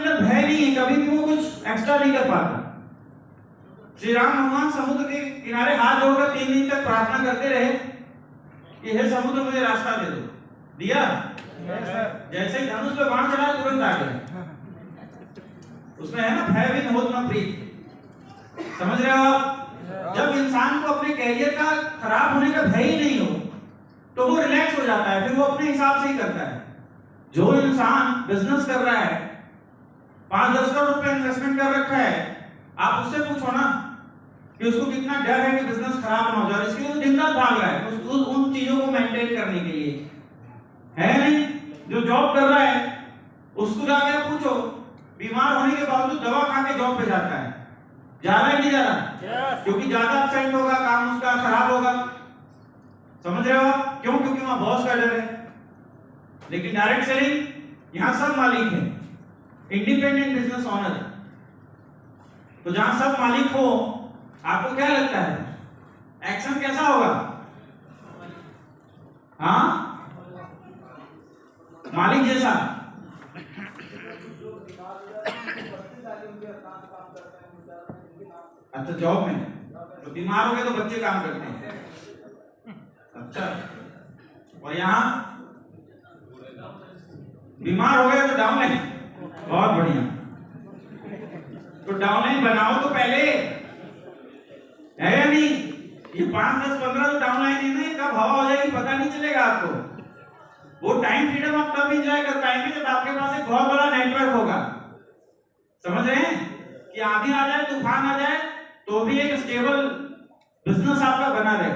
अंदर भय नहीं है, कभी भी वो कुछ एक्स्ट्रा नहीं कर पाता। श्री राम भगवान समुद्र के किनारे हाथ जोड़कर 3 दिन तक प्रार्थना करते रहे कि हे समुद्र मुझे रास्ता दे दो। दिया? जैसे ही धनुष पे बाण चला तुरंत आ गया। उसमें है ना भय विन होत न प्रीत। समझ रहे हो आप? जब इंसान को अपने कैरियर का खराब होने का भय ही नहीं हो तो वो रिलैक्स हो जाता है, फिर वो अपने हिसाब से ही करता है। जो इंसान बिजनेस कर रहा है, 5-10 करोड़ रुपए इन्वेस्टमेंट कर रखा है, आप उससे पूछो ना कि उसको कितना डर है कि बिजनेस खराब ना हो जाए, इसके लिए दिन रात भाग रहा है उन चीजों को मेंटेन करने के लिए, है नहीं? जो जॉब कर रहा है उसको जाकर पूछो, बीमार होने के बावजूद दवा खा के जॉब पे जाता है, जा रहा है नहीं जा रहा? क्योंकि ज्यादा अपसेंट होगा, काम उसका खराब होगा। समझ रहे हो आप? क्यों? क्योंकि वहां बॉस का डर है। लेकिन डायरेक्ट सेलिंग यहां सब मालिक है, इंडिपेंडेंट बिजनेस ओनर। तो जहां सब मालिक हो, आपको क्या लगता है एक्शन कैसा होगा? हाँ, मालिक जैसा। अच्छा, जॉब में तो बीमार हो गए तो बच्चे काम करते हैं। अच्छा, और यहाँ बीमार हो गए तो डाउनलाइन। बहुत बढ़िया। तो डाउनलाइन बनाओ तो पहले, है या नहीं? ये 5, 10, 15 तो डाउनलाइन है ना, कब हवा हो जाएगी पता नहीं चलेगा आपको। वो टाइम फ्रीडम आप तब एंजॉय कर पाएंगे जब आपके पास एक बहुत बड़ा नेटवर्क होगा। समझ रहे हैं? कि आंधी आ जाए, तूफान आ जाए तो भी एक स्टेबल बिजनेस आपका बना रहे।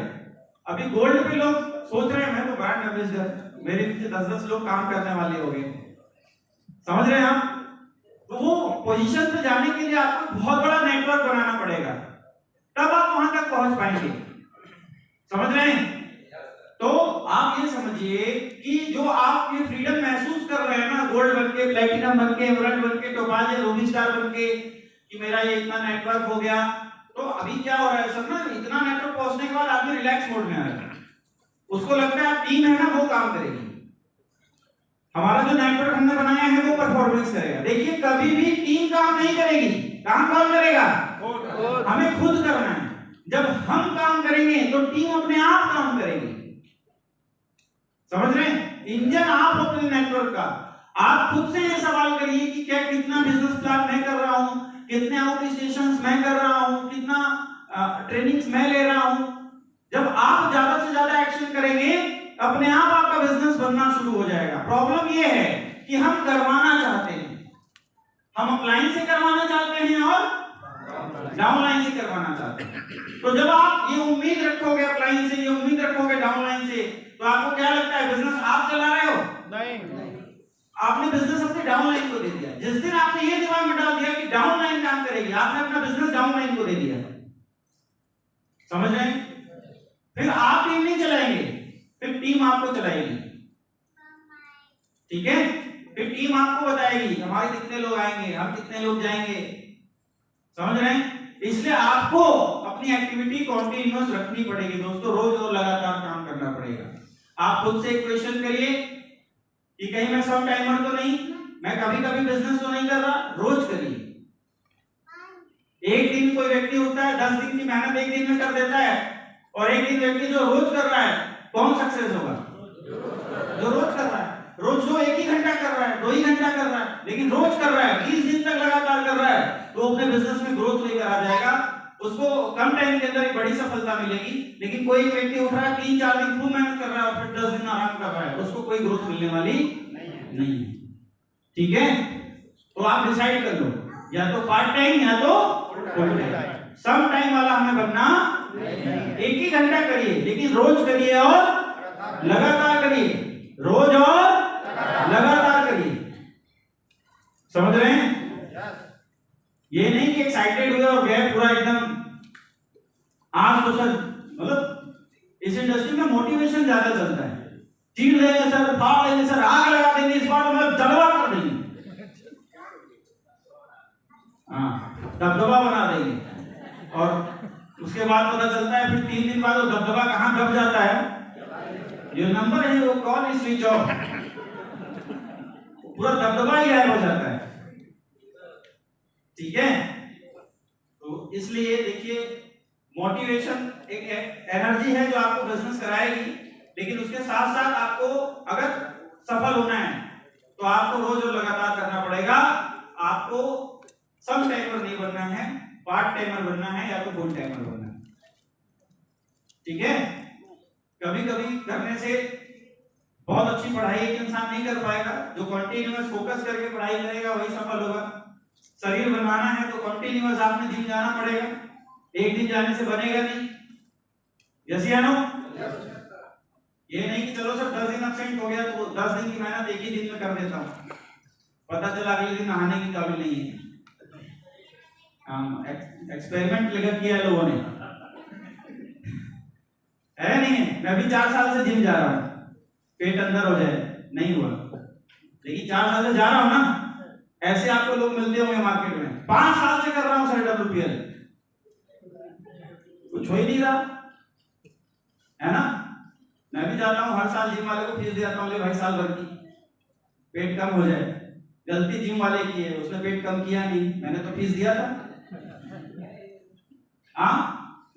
अभी गोल्ड पे लोग सोच रहे हैं मैं तो ब्रांड एम्बेसडर, मेरे पीछे 10-10 लोग काम करने वाले हो गए। समझ रहे हैं आप? तो वो पोजीशन पे जाने के लिए आपको बहुत बड़ा नेटवर्क बनाना पड़ेगा, तब आप वहां तक पहुंच पाएंगे। समझ रहे हैं? तो आप ये समझिए कि जो आप ये फ्रीडम महसूस कर रहे हैं ना, गोल्ड बनके, प्लैटिनम बनके, एमराल्ड बनके, टोपाज, रूबी स्टार बनके, कि मेरा ये इतना नेटवर्क हो गया, तो अभी क्या हो रहा है सर ना, इतना नेटवर्क पहुंचने के बाद आदमी रिलैक्स मोड में आ रहा है। उसको लगता है टीम है ना वो काम करेगी, हमारा जो नेटवर्क हमने बनाया है वो परफॉर्मेंस करेगा। देखिए, कभी भी टीम काम नहीं करेगी, काम कौन करेगा? हमें खुद करना है। जब हम काम करेंगे तो टीम अपने आप काम करेगी। समझ रहे हैं? इंजन आप अपने नेटवर्क का। आप खुद से ये सवाल करिए कि क्या कितना बिजनेस प्लान मैं कर रहा हूं, कितने आउट स्टेशंस मैं कर रहा हूं, कितना ट्रेनिंग्स मैं ले रहा हूं। जब आप ज्यादा से ज्यादा एक्शन करेंगे, अपने आप आपका बिजनेस बनना शुरू हो जाएगा। प्रॉब्लम ये है कि हम करवाना चाहते हैं, हम अपलाइन से करवाना चाहते हैं और डाउनलाइन से करवाना चाहते हैं। तो जब आप ये उम्मीद रखोगे अपलाइन से, ये उम्मीद रखोगे डाउनलाइन से, तो आपको क्या लगता है बिजनेस आप चला रहे हो? नहीं, आपने बिजनेस अपने डाउनलाइन को दे दिया। जिस दिन आपने ये दिमाग में डाल दिया कि डाउनलाइन काम करेगी, आपने अपना बिजनेस डाउनलाइन को दे दिया। समझ रहे हैं? फिर आप टीम नहीं चलाएंगे, फिर टीम आपको चलाएगी। ठीक है? फिर टीम आपको बताएगी हमारे कितने लोग आएंगे, हम कितने लोग जाएंगे। समझ रहे हैं? इसलिए आपको अपनी एक्टिविटी कॉन्टिन्यूअस रखनी पड़ेगी दोस्तों, रोज और लगातार काम करना पड़ेगा। आप खुद से एक क्वेश्चन करिए कि कहीं मैं सब टाइमर तो नहीं, मैं कभी कभी बिजनेस तो नहीं कर रहा। रोज करिए। एक दिन कोई व्यक्ति उठता है, 10 दिन की मेहनत एक दिन में कर देता है, और एक दिन व्यक्ति जो रोज कर रहा है, कौन सक्सेस होगा? जो रोज कर रहा है। रोज जो 1 ही घंटा कर रहा है, 2 ही घंटा कर रहा है, लेकिन रोज कर रहा है, 20 दिन तक लगातार कर रहा है, तो अपने बिजनेस में ग्रोथ लेकर आ जाएगा। उसको कम टाइम के अंदर एक बड़ी सफलता मिलेगी। लेकिन कोई व्यक्ति उठ रहा है, 3-4 दिन खूब मेहनत कर रहा है और फिर 10 दिन आराम कर रहा है, उसको कोई ग्रोथ मिलने वाली नहीं है। ठीक है? तो आप डिसाइड कर लो, या तो पार्ट टाइम या तो फुल टाइम। सम टाइम वाला हमें बनना 1 ही घंटा करिए, लेकिन रोज करिए और लगातार करिए, रोज और लगातार करिए। समझ रहे हैं? ये नहीं कि एक्साइटेड हुए और गए पूरा एकदम। आज तो सर मतलब इस इंडस्ट्री में मोटिवेशन ज्यादा चलता है, चीड़ देंगे सर, फाड़ देंगे सर, आग लगा देंगे, इस बार मतलब जलवा कर देंगे, हाँ दबदबा बना देंगे, और उसके बाद पता चलता है फिर 3 दिन बाद वो दबदबा कहाँ दब जाता है, जो नंबर है वो कॉल स्विच ऑफ, पूरा दबदबा ही गायब हो जाता है। ठीक है। तो इसलिए देखिए, मोटिवेशन एक एनर्जी है जो आपको बिजनेस कराएगी, लेकिन उसके साथ साथ आपको अगर सफल होना है तो आपको रोज और लगातार करना पड़ेगा। आपको सम टाइमर नहीं बनना है, पार्ट टाइमर बनना है या तो फुल टाइमर बनना है। ठीक है। कभी कभी करने से बहुत अच्छी पढ़ाई एक इंसान नहीं कर पाएगा, जो कंटिन्यूअस फोकस करके पढ़ाई करेगा वही सफल होगा। शरीर बनाना है तो कंटिन्यूअस आपने जिम जाना पड़ेगा, एक दिन जाने से बनेगा नहीं। यस या नो? ये नहीं कि चलो सर 10 दिन एब्सेंट हो गया तो 10 दिन की मेहनत एक ही दिन में कर देता हूँ, पता चला अगले दिन नहाने की काबिल नहीं है। एक्सपेरिमेंट लेकर किया लोगों ने, है नहीं है? मैं भी 4 साल से जिम जा रहा हूँ, पेट अंदर हो जाए, नहीं हुआ, लेकिन 4 साल से जा रहा हूँ ना। ऐसे आपको लोग मिलते होंगे मार्केट में, 5 साल से कर रहा हूँ सर WPL, कुछ हो ही नहीं रहा, है ना? मैं भी जाता हूँ हर साल जिम वाले को फीस देता हूँ, ले भाई साल भर की, पेट कम हो जाए। गलती जिम वाले की है, उसने पेट कम किया नहीं, मैंने तो फीस दिया था। हाँ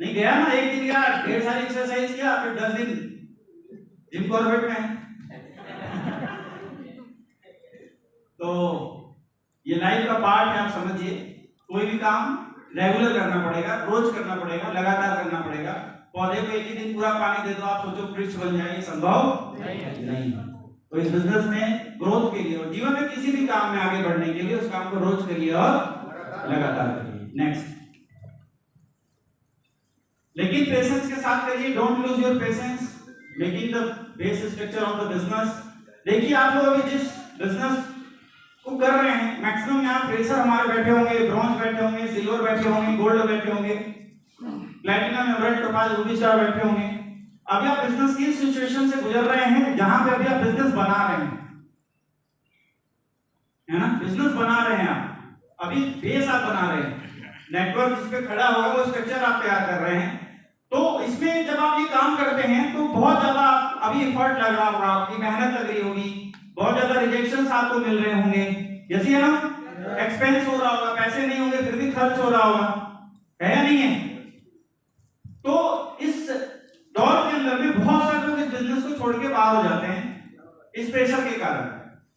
नहीं गया ना, एक दिन गया, ढेर सारी एक्सरसाइज किया, फिर 10 दिन जिम कॉर्बेट में। तो ये लाइफ का पार्ट है, आप समझिए। कोई भी काम रेगुलर करना पड़ेगा, रोज करना पड़ेगा, लगातार करना पड़ेगा। पौधे को एक ही दिन पूरा पानी दे दो, आप सोचो वृक्ष बन जाए, ये संभव नहीं। तो इस बिजनेस में ग्रोथ के लिए और जीवन में किसी भी काम में आगे बढ़ने के लिए उस काम को रोज करिए और लगातार करिए। नेक्स्ट, लेकिन पेशेंस के साथ करिए। Don't lose your patience, making the base structure of the business. देखिए आप लोग अभी जिस बिजनेस को कर रहे हैं, मैक्सिमम यहाँ फ्रेशर हमारे बैठे होंगे, ब्रॉन्ज बैठे होंगे, सिल्वर बैठे होंगे, गोल्ड बैठे होंगे, platinum, emerald, topaz, Ruby star बैठे होंगे। अभी आप बिजनेस की सिचुएशन से गुजर रहे हैं जहां पे अभी आप बिजनेस बना रहे हैं, है ना? बिजनेस बना रहे हैं आप, अभी बेस आप बना रहे हैं, नेटवर्क जिस पे खड़ा होगा वो स्ट्रक्चर आप तैयार कर रहे हैं। तो इसमें जब आप ये काम करते हैं तो बहुत ज्यादा अभी एफर्ट लग रहा होगा, आपकी मेहनत लग रही होगी, बहुत ज्यादा रिजेक्शंस आपको मिल रहे होंगे, जैसे है ना, एक्सपेंस हो रहा होगा, पैसे नहीं होंगे फिर भी खर्च हो रहा होगा, है या नहीं है? तो इस दौर के अंदर में बहुत सारे लोग इस बिजनेस को छोड़ के बाहर हो जाते हैं इस प्रेशर के कारण,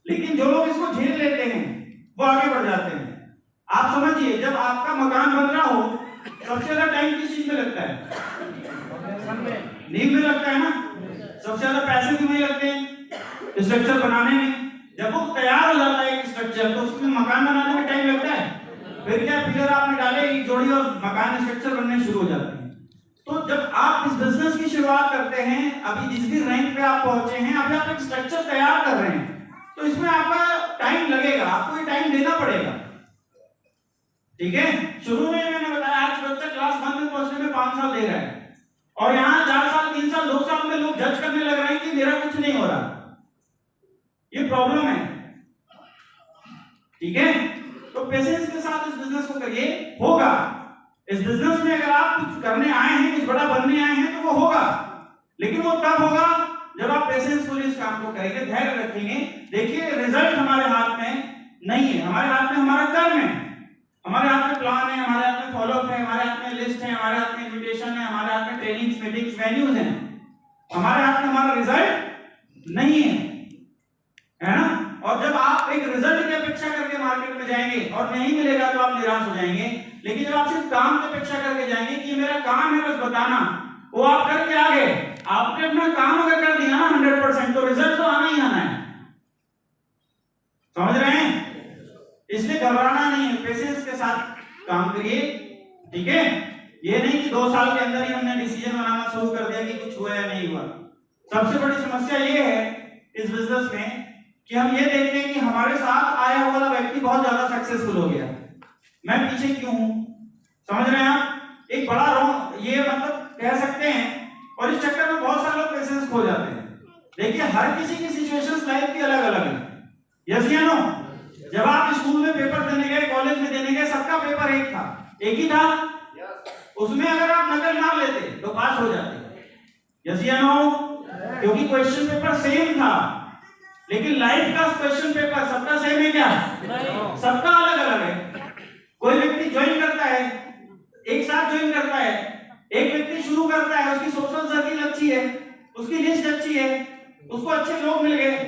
लेकिन जो लोग इसको झेल लेते हैं वो आगे बढ़ जाते हैं। आप समझिए, जब आपका मकान बन रहा हो सबसे ज्यादा टाइम किस चीज में लगता है? नींव में लगता है ना। सबसे ज्यादा पैसे क्यों लगते हैं? स्ट्रक्चर बनाने में। जब वो तैयार हो जाता है एक स्ट्रक्चर तो उसमें मकान बनाने में टाइम लगता है, फिर क्या पिलर आपने डाले, एक जोड़ी और मकान स्ट्रक्चर बनने शुरू हो जाते हैं। तो जब आप इस बिजनेस की शुरुआत करते हैं, अभी जिस भी रैंक पे आप पहुंचे हैं, अभी आप एक स्ट्रक्चर तैयार कर रहे हैं, तो इसमें आपका टाइम लगेगा, आपको ये टाइम देना पड़ेगा। ठीक है। शुरू में मैंने बताया आज बच्चा क्लास 1 में पहुंचने में 5 साल दे रहा है और यहाँ 4 साल 3 साल 2 साल में लोग जज करने लग रहे हैं कि मेरा कुछ नहीं हो रहा। ये प्रॉब्लम है। ठीक है। तो पेशेंस के साथ इस बिजनेस को करिए, होगा। इस बिजनेस में अगर आप कुछ करने आए हैं, कुछ बड़ा बनने आए हैं तो वो होगा, लेकिन वो तब होगा जब आप पेशेंसफुली इस काम को करेंगे, धैर्य रखेंगे। देखिए रिजल्ट हमारे हाथ में नहीं है, हमारे हाथ में हमारा कर्म है, हमारे हाथ में प्लान है, हमारे हाथ में फॉलोअप है, हमारे हाथ में लिस्ट है, हमारे हाथ में इन्विटेशन है, हमारे हाथ में ट्रेनिंग्स, मीटिंग्स, वेन्यूज हैं। हमारे हाथ में हमारा रिजल्ट नहीं है ना? और जब आप एक रिजल्ट की अपेक्षा करके मार्केट में जाएंगे और नहीं मिलेगा तो आप निराश हो जाएंगे, लेकिन जब आप सिर्फ काम की अपेक्षा करके जाएंगे कि मेरा काम है बस बताना, वो आप करके आ गए, आपने अपना काम अगर कर दिया ना 100% तो रिजल्ट तो आना ही आना है। समझ रहे हैं? इसलिए घबराना नहीं है, पेशेंस के साथ काम करिए। ठीक है। ये नहीं कि 2 साल के अंदर ही हमने डिसीजन बनाना शुरू कर दिया कि कुछ हुआ या नहीं हुआ। सबसे बड़ी समस्या ये है इस बिजनेस में कि हम ये देखते हैं कि हमारे साथ आया हुआ व्यक्ति बहुत ज्यादा सक्सेसफुल हो गया, मैं पीछे क्यों हूं? समझ रहे हैं आप? एक बड़ा रॉन्ग ये मतलब कह सकते हैं, और इस चक्कर में बहुत सारे लोग पेशेंस खो जाते हैं। देखिए हर किसी की सिचुएशंस लाइफ की अलग अलग है। यस या नो? जब आप स्कूल में पेपर देने गए, कॉलेज में देने गए, सबका पेपर एक था, एक ही था। उसमें अगर आप नकल मार लेते तो पास हो जाते। यस या नो? क्योंकि क्वेश्चन पेपर सेम था, लेकिन लाइफ का क्वेश्चन पेपर सबका सेम है क्या? सबका अलग अलग है। कोई व्यक्ति ज्वाइन करता है, एक साथ ज्वाइन करता है, एक व्यक्ति शुरू करता है, उसकी सोशल सर्किल अच्छी है, उसकी लिस्ट अच्छी है, उसको अच्छे लोग मिल गए,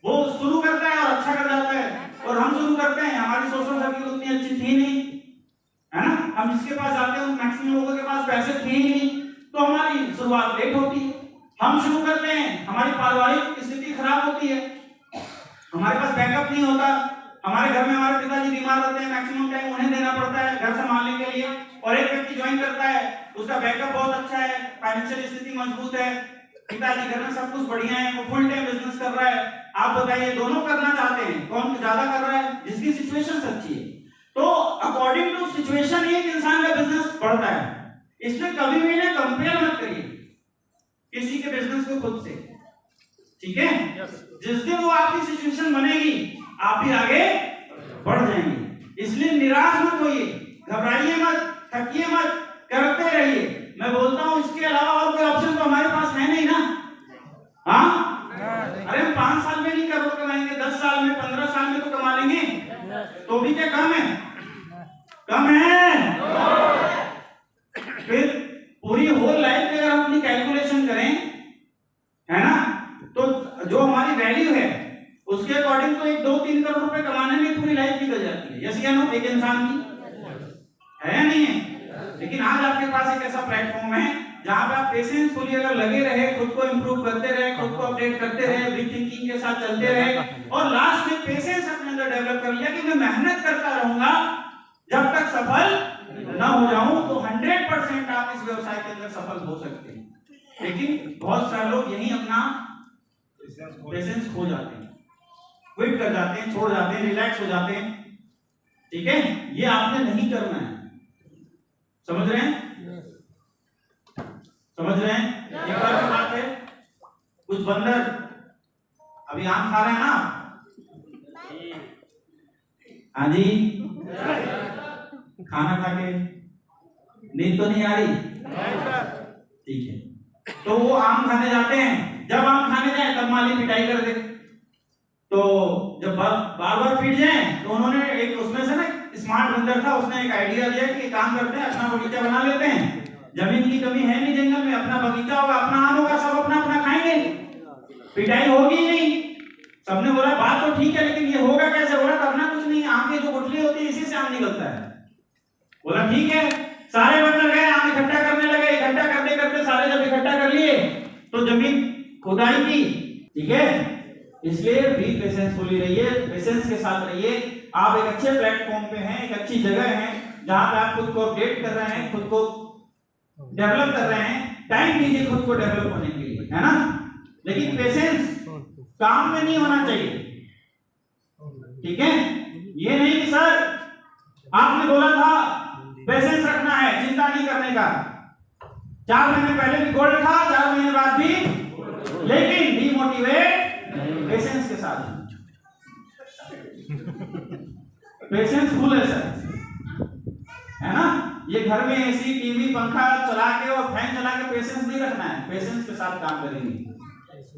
वो शुरू करता है और अच्छा कर जाता है। और हम शुरू करते हैं, हमारी सोशल सर्किल उतनी अच्छी थी नहीं, है ना, हम जिसके पास जाते हैं उन मैक्सिमम लोगों के पास पैसे थे ही नहीं, तो हमारी शुरुआत लेट होती है। हम शुरू करते हैं, हमारी पारिवारिक स्थिति खराब होती है, हमारे पास बैकअप नहीं होता, हमारे घर में हमारे पिताजी बीमार होते हैं, मैक्सिमम टाइम उन्हें देना पड़ता है घर संभालने के लिए। और एक व्यक्ति ज्वाइन करता है, उसका बैकअप बहुत अच्छा है, फाइनेंशियल स्थिति मजबूत है, पिताजी घर में सब कुछ बढ़िया है, वो फुल टाइम बिजनेस कर रहा है। आप बताइए दोनों करना चाहते हैं, कौन ज्यादा कर रहा है? जिसकी सिचुएशन अच्छी है। तो अकॉर्डिंग टू सिचुएशन एक इंसान का बिजनेस बढ़ता है, इसलिए कभी भी ना कंपेयर मत करिए किसी के बिजनेस को खुद से, ठीक है? जिस दिन वो आपकी सिचुएशन बनेगी आप भी आगे बढ़ जाएंगे। इसलिए निराश मत होइए, घबराइए मत, थकिए मत, करते रहिए। मैं बोलता हूं इसके अलावा और कोई ऑप्शन तो हमारे पास है नहीं ना। हाँ, अरे हम 5 साल में नहीं करोड़ कमाएंगे, 10 साल में, 15 साल में तो कमा लेंगे, तो भी क्या कम है? कम है। फिर पूरी होल लाइफ में अगर हम अपनी कैलकुलेशन करें, है ना, तो जो हमारी वैल्यू है उसके अकॉर्डिंग तो 1-2-3 करोड़ रुपए कमाने में पूरी लाइफ निकल जाती है। यस या नो? एक इंसान की है या नहीं है? लेकिन आज आपके पास एक ऐसा प्लेटफॉर्म है जहां पे आप पेशेंसफुली अगर लगे रहे, खुद को इंप्रूव करते रहे, खुद को अपडेट करते रहे, बिग थिंकिंग के साथ चलते रहे, और लास्ट में पेशेंस अपने अंदर डेवलप कर लिया कि मैं मेहनत करता रहूंगा जब तक सफल ना हो जाऊं, तो 100% आप इस व्यवसाय के अंदर सफल हो सकते हैं। लेकिन बहुत सारे लोग यही अपना पेशेंस खो जाते हैं, क्विट कर जाते हैं, छोड़ जाते हैं, रिलैक्स हो जाते हैं। ठीक है, ये आपने नहीं करना है। समझ रहे हैं? समझ रहे हैं? एक बार की बात है, कुछ बंदर अभी आम खा रहे हैं ना? हाँ जी, खाना खा के नींद तो नहीं आ रही? ठीक है, तो वो आम खाने जाते हैं। जब आम खाने जाए तब माली पिटाई कर दे, तो जब बार बार पीट जाए तो उन्होंने एक उसमें से ना स्मार्ट बंदर था, उसने एक आइडिया दिया कि काम करते हैं, अपना बगीचा बना लेते हैं, जमीन की कमी है नहीं जंगल में, अपना बगीचा होगा, अपना आम होगा, सब अपना अपना खाएंगे, पिटाई होगी ही नहीं। सबने बोला बात तो ठीक है, लेकिन ये होगा कैसे? बोला करना कुछ नहीं, आम की जो गुठली होती है इसी से आम निकलता है। बोला ठीक है, सारे बंदर गए आम इकट्ठा करने लगे, इकट्ठा करते करते सारे जब इकट्ठा कर लिए तो जमीन खुदाई की। ठीक है, इसलिए भी पेशेंसफुली रहिए, पेशेंस के साथ रहिए। आप एक अच्छे प्लेटफॉर्म पे हैं, एक अच्छी जगह है जहां पे आप खुद को अपडेट कर रहे हैं, खुद को डेवलप कर रहे हैं। टाइम दीजिए खुद को डेवलप होने के लिए, है ना? लेकिन पेशेंस काम में नहीं होना चाहिए। ठीक है, ये नहीं कि सर आपने बोला था पेशेंस रखना है, चिंता नहीं करने का, 4 महीने पहले भी गोल्ड था, 4 महीने बाद भी, लेकिन डीमोटिवेट पेशेंस के साथ। पेशेंस फुल है सर, है ना? ये घर में एसी, टीवी, पंखा चला के और फैन चला के पेशेंस नहीं रखना है, पेशेंस के साथ काम करेंगे।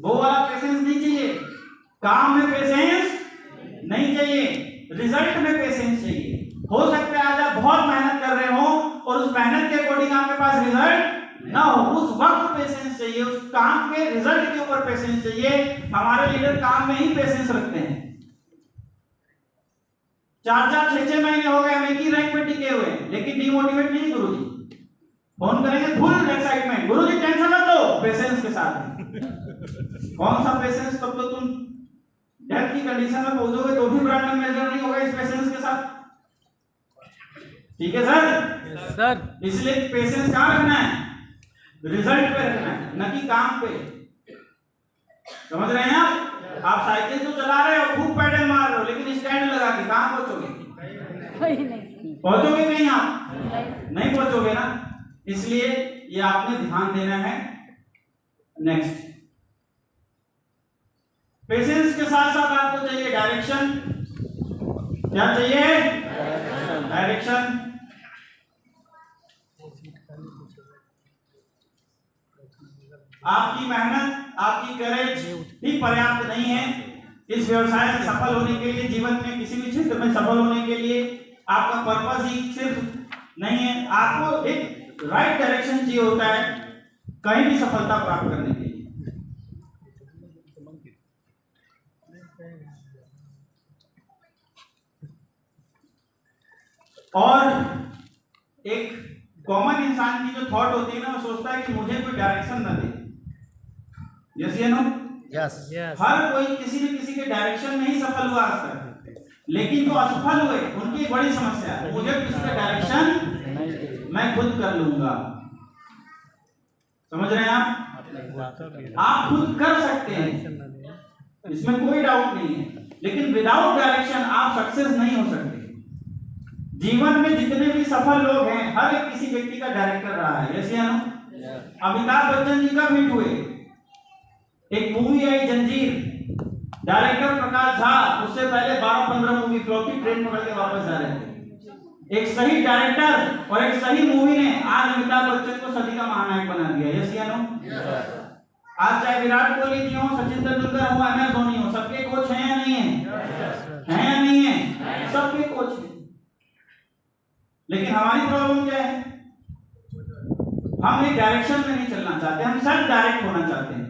वो वाला पेशेंस नहीं चाहिए, काम में पेशेंस नहीं चाहिए, रिजल्ट में पेशेंस चाहिए। हो सकता है आज आप बहुत मेहनत कर रहे हो और उस मेहनत के अकॉर्डिंग आपके पास रिजल्ट ना हो, उस वक्त पेशेंस चाहिए, उस काम के रिजल्ट के ऊपर पेशेंस चाहिए। हमारे लीडर काम में ही पेशेंस रखते हैं। 4-4, 6-6 महीने हो गए हम एक ही रैंक पे टिके हुए, लेकिन डिमोटिवेट नहीं गुरुजी। फोन करेंगे फुल एक्साइटमेंट, गुरुजी टेंशन मत लो, पेशेंस के साथ। कौन सा पेशेंस? तब तो तुम डेथ की कंडीशन में पहुंचोगे तो भी ब्रांड मेजर नहीं होगा इस पेशेंस के साथ। ठीक है सर? इसलिए पेशेंस कहां रखना है? रिजल्ट पे रखना है, न कि काम पे। समझ रहे हैं आप? आप साइकिल तो चला रहे हो, खूब पैडल मार रहे हो, लेकिन स्टैंड लगा के कहां पहुंचोगे? पहुंचोगे नहीं, आप नहीं पहुंचोगे ना। इसलिए ये आपने ध्यान देना है। नेक्स्ट, पेशेंस के साथ साथ आपको चाहिए डायरेक्शन। क्या चाहिए? डायरेक्शन। आपकी मेहनत, आपकी करेज ही पर्याप्त नहीं है इस व्यवसाय में सफल होने के लिए, जीवन में किसी भी क्षेत्र में सफल होने के लिए। आपका पर्पस ही सिर्फ नहीं है, आपको एक राइट डायरेक्शन चाहिए होता है कहीं भी सफलता प्राप्त करने के लिए। और एक कॉमन इंसान की जो थॉट होती है ना, वो सोचता है कि मुझे कोई डायरेक्शन ना दे। यस या नो? यस। हर कोई किसी न किसी के डायरेक्शन में ही सफल हुआ आज तक, लेकिन जो असफल हुए उनकी एक बड़ी समस्या है, मुझे किसी का डायरेक्शन मैं खुद कर लूंगा। समझ रहे हैं आप खुद कर सकते हैं, इसमें कोई डाउट नहीं है, लेकिन विदाउट डायरेक्शन आप सक्सेस नहीं हो सकते। जीवन में जितने भी सफल लोग हैं, हर एक किसी व्यक्ति का डायरेक्टर रहा है। यस या नो? अमिताभ बच्चन जी कब हिट हुए? एक मूवी आई जंजीर, डायरेक्टर प्रकाश झा उससे पहले 12-15 मूवी फ्लॉपी ट्रेन पकड़ के वापस जा रहे थे। एक सही डायरेक्टर और एक सही मूवी ने आज अमिताभ बच्चन को सदी का महानायक बना दिया। यस या नो? आज चाहे विराट कोहली जी हो, सचिन तेंदुलकर हो, MS धोनी हो, सबके कोच हैं या नहीं है? हैं या नहीं है? सबके कोच हैं। लेकिन हमारी प्रॉब्लम क्या है? हम एक डायरेक्शन में नहीं चलना चाहते, हम सेल्फ डायरेक्ट होना चाहते हैं,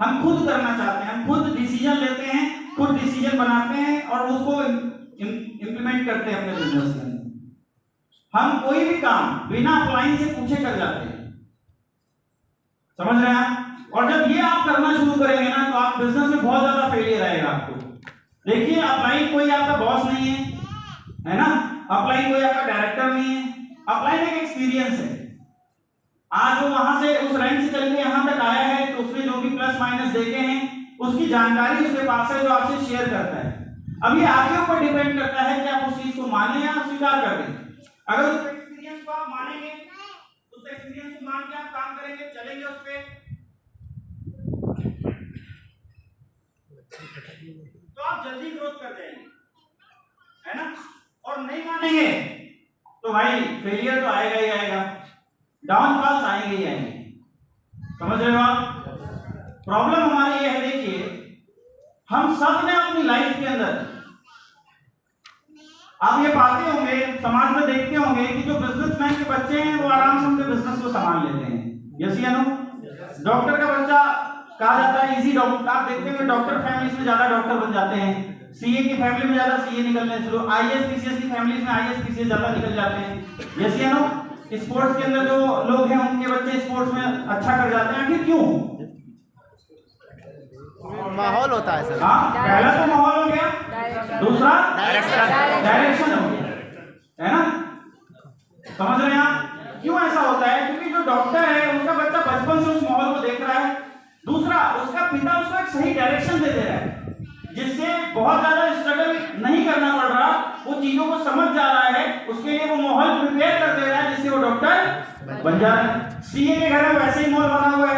हम खुद करना चाहते हैं, हम खुद डिसीजन लेते हैं, खुद डिसीजन बनाते हैं और उसको इंप्लीमेंट करते हैं अपने बिजनेस के अंदर। हम कोई भी काम बिना अप्लाइंग से पूछे कर जाते हैं। समझ रहे हैं आप? और जब ये आप करना शुरू करेंगे ना, तो आप बिजनेस में बहुत ज्यादा फेलियर आएगा आपको। देखिए, अप्लाइंग कोई आपका बॉस नहीं है ना? अप्लाइंग कोई आपका डायरेक्टर नहीं है, अप्लाइंग एक एक्सपीरियंस है। आज वो वहां से उस रैंक से चल के यहां तक आया है, तो उसने जो भी प्लस माइनस देखे हैं उसकी जानकारी उसके पास है, जो आपसे शेयर करता है। अब ये आपके ऊपर डिपेंड करता है कि आप उस चीज को माने या स्वीकार कर दें। अगर उस एक्सपीरियंस को आप मानेंगे, उस एक्सपीरियंस को मान के आप काम करेंगे, चलेंगे उस पे, तो आप जल्दी ग्रोथ कर जाएंगे, है ना? और नहीं मानेंगे तो भाई फेलियर तो आएगा ही आएगा, डाउनफॉल्स आएंगे ही आएंगे। समझ रहे हो आप? प्रॉब्लम हमारी ये है, देखिए, हम सब ने अपनी लाइफ के अंदर, आप ये पाते होंगे, समाज में देखते होंगे कि जो बिजनेसमैन के बच्चे हैं वो आराम से उनके बिजनेस को संभाल लेते हैं। यस या नो? डॉक्टर का बच्चा कहा जाता है इजी डॉक्टर, आप देखते होंगे डॉक्टर फैमिलीज में ज्यादा डॉक्टर बन जाते हैं, सीए की फैमिली में ज्यादा सीए निकलने शुरू, आईएएस पीसीएस की फैमिलीज में आईएएस पीसीएस ज्यादा निकल जाते हैं। यस या नो? स्पोर्ट्स के अंदर जो लोग हैं उनके बच्चे स्पोर्ट्स में अच्छा कर जाते हैं। आखिर क्यों? माहौल होता है सर। हाँ, पहला तो माहौल हो गया, दूसरा डायरेक्शन हो गया, है ना? समझ रहे हैं आप? क्यों ऐसा होता है? क्योंकि जो डॉक्टर है उसका बच्चा बचपन से उस माहौल को देख रहा है, दूसरा उसका पिता उसको एक सही डायरेक्शन दे रहा है, जिससे बहुत ज्यादा स्ट्रगल नहीं करना पड़ रहा, वो चीजों को समझ जा रहा है, उसके लिए वो माहौल प्रिपेयर कर दे रहा है, जिससे वो डॉक्टर बन जा रहा है। सीए के घर में वैसे ही माहौल बना हुआ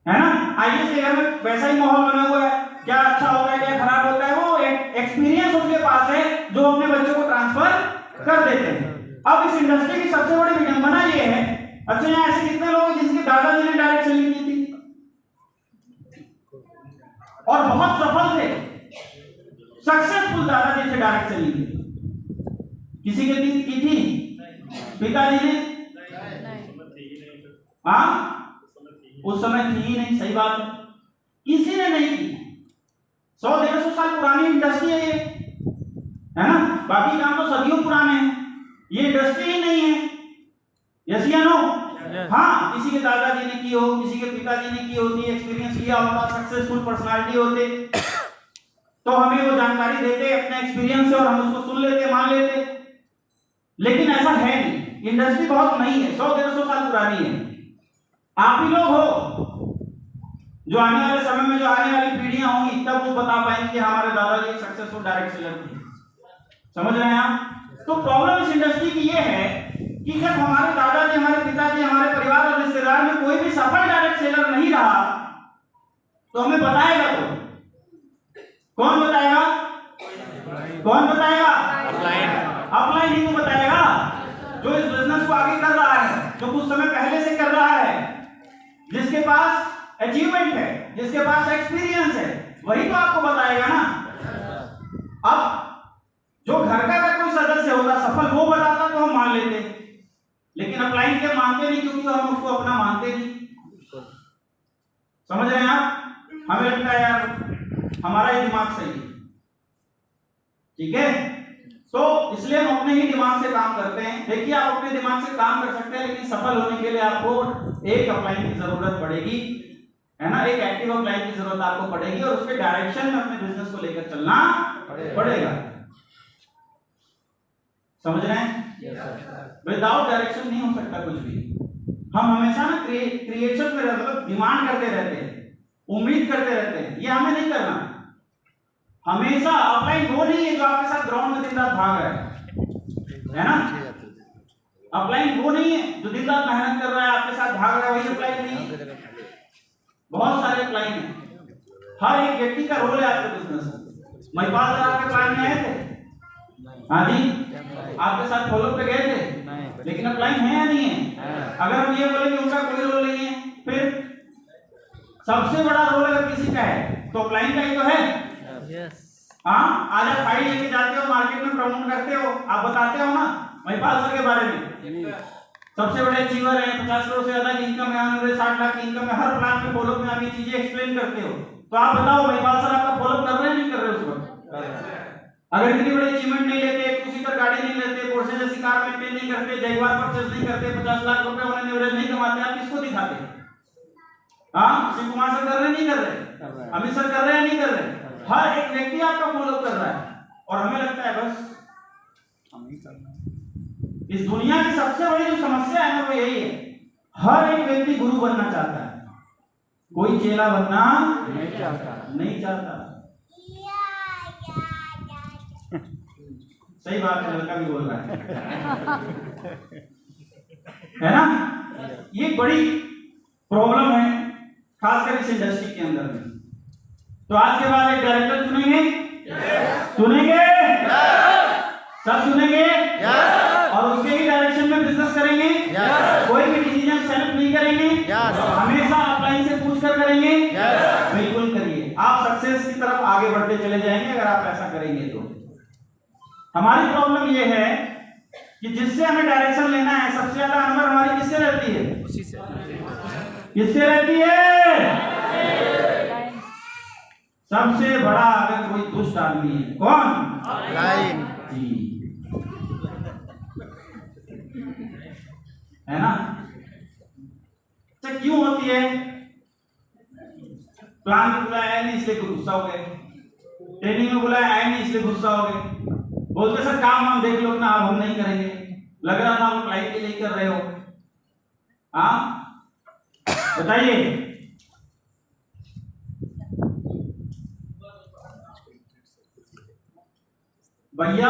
है ना? आईएएस के घर में वैसा ही माहौल बना हुआ है। क्या अच्छा होता है, क्या खराब होता है, वो एक एक्सपीरियंस उसके पास है जो अपने बच्चों को ट्रांसफर कर देते हैं। अब इस इंडस्ट्री की सबसे बड़ी विडंबना ये है, अच्छा यहाँ ऐसे कितने लोग हैं जिनके दादाजी ने डायरेक्ट सेलिंग की थी और बहुत सफल थे, सक्सेसफुल दादाजी थे डायरेक्ट सेलिंग की? किसी के की थी? पिताजी ने? हाँ, उस समय थी ही नहीं। सही बात है, किसी ने नहीं की। 100-150 साल पुरानी इंडस्ट्री है ये, है ना? बाकी काम तो सदियों पुराने हैं, ये इंडस्ट्री ही नहीं है। यस या नो? हाँ, किसी के दादाजी ने की हो, किसी के पिताजी ने की होती, एक्सपीरियंस किया होता, सक्सेसफुल पर्सनालिटी होते, तो हमें वो जानकारी देते अपने एक्सपीरियंस से और हम उसको सुन लेते, मान लेते। लेकिन ऐसा है नहीं, इंडस्ट्री बहुत नई है, 100-150 साल पुरानी है। आप ही लोग हो जो आने वाले समय में, जो आने वाली पीढ़ियां होंगी, तब वो बता पाएंगे कि हमारे दादाजी एक सक्सेसफुल डायरेक्ट सेलर थे। समझ रहे हैं आप? तो प्रॉब्लम इस इंडस्ट्री की ये है कि जब हमारे दादाजी, हमारे पिताजी, हमारे परिवार और रिश्तेदार में कोई भी सफल डायरेक्ट सेलर नहीं रहा, तो हमें बताएगा कौन बताएगा? कौन बताएगा? अपलाइन ही तो बताएगा, जो इस बिजनेस को आगे कर रहा है, जो कुछ समय पहले से कर रहा है, जिसके पास अचीवमेंट है, जिसके पास एक्सपीरियंस है, वही तो आपको बताएगा ना। अब जो घर का अगर कोई सदस्य होता, सफल वो बताता तो हम मान लेते, लेकिन अपलाइन के मानते नहीं क्योंकि हम उसको अपना मानते नहीं। समझ रहे हैं आप? हमें लगता है यार हमारा ही दिमाग सही है, ठीक है, तो इसलिए हम अपने ही दिमाग से काम करते हैं। देखिए आप अपने दिमाग से काम कर सकते हैं, लेकिन सफल होने के लिए आपको एक अपलाइन की जरूरत पड़ेगी, है ना, एक एक्टिव अपलाइन की जरूरत आपको पड़ेगी और उसके डायरेक्शन में अपने बिजनेस को लेकर चलना पड़ेगा। समझ रहे हैं? विदाउट डायरेक्शन नहीं हो सकता कुछ भी। हम हमेशा ना क्रिएशन में मतलब डिमांड करते रहते हैं, उम्मीद करते रहते हैं, ये हमें नहीं करना। हमेशा अपलाइन वो नहीं है जो आपके साथ ग्राउंड में दिन रात भाग रहा है ना। अपलाइन वो नहीं है जो दिन रात मेहनत कर रहा है आपके साथ भाग रहा है, वही अपलाइन नहीं है। बहुत सारे अपलाइन हैं, हर एक व्यक्ति का रोल है आपके बिजनेस में। महिपाल सर आपके प्लान में आए थे? हाँ जी, आपके साथ फॉलो पे गए थे, लेकिन अपलाइन है या नहीं है? अगर हम ये बोले कि उनका कोई रोल नहीं है, फिर सबसे बड़ा रोल अगर किसी का है तो अपलाइन का ही तो है। हाँ, आज आप फाइल लेके जाते हो, मार्केट में प्रमोट करते हो, आप बताते हो ना महिपाल सर के बारे में, सबसे बड़े अचीवर है, 50 करोड़ से ज्यादा की इनकम है, 60 लाख की इनकम है, हर प्लान में फॉलो में आप ये चीजें एक्सप्लेन करते हो। तो आप बताओ महिपाल सर आपका फॉलो कर रहे हैं नहीं कर रहे उस वक्त? अगर इतनी बड़ी अचीवमेंट नहीं लेते, किसी पर गाड़ी नहीं लेते, पोर्शे जैसी कार मेंटेन नहीं करते, जगुआर परचेज नहीं करते, 50 लाख रुपए उन्हें एवरेज नहीं कमाते, आप किसको दिखाते? हाँ, शिव कुमार सर कर रहे नहीं कर रहे? अमित सर कर रहे हैं नहीं कर रहे? हर एक व्यक्ति आपका फॉलो कर रहा है और हमें लगता है बस हम ही करना है। इस दुनिया की सबसे बड़ी जो समस्या है ना वो यही है, हर एक व्यक्ति गुरु बनना चाहता है, कोई चेला बनना नहीं चाहता। सही बात है, लड़का भी बोल रहा है ना। ये बड़ी प्रॉब्लम है खासकर इस इंडस्ट्री के अंदर में। तो आज के बाद एक डायरेक्टर चुनेंगे, चुनेंगे, सब चुनेंगे और उसके ही डायरेक्शन में बिजनेस करेंगे, कोई भी डिसीजन सेल्फ नहीं करेंगे, हमेशा अपलाइन से पूछकर करेंगे। बिल्कुल करिए, आप सक्सेस की तरफ आगे बढ़ते चले जाएंगे अगर आप ऐसा करेंगे तो। हमारी प्रॉब्लम ये है कि जिससे हमें डायरेक्शन लेना है, सबसे ज्यादा अनवर हमारी किससे रहती है? उसी से। किससे रहती है? सबसे बड़ा अगर कोई दुष्ट आदमी है कौन? अपलाइन जी, है ना। तो क्यों होती है? प्लान में बुलाया नहीं इसलिए गुस्सा हो गए, ट्रेनिंग में बुलाया नहीं इसलिए गुस्सा हो गए, बोलते सर काम हम देख लो ना, अब हम नहीं करेंगे, लग रहा था आप अप्लाई के लिए कर रहे हो। हाँ बताइए, भैया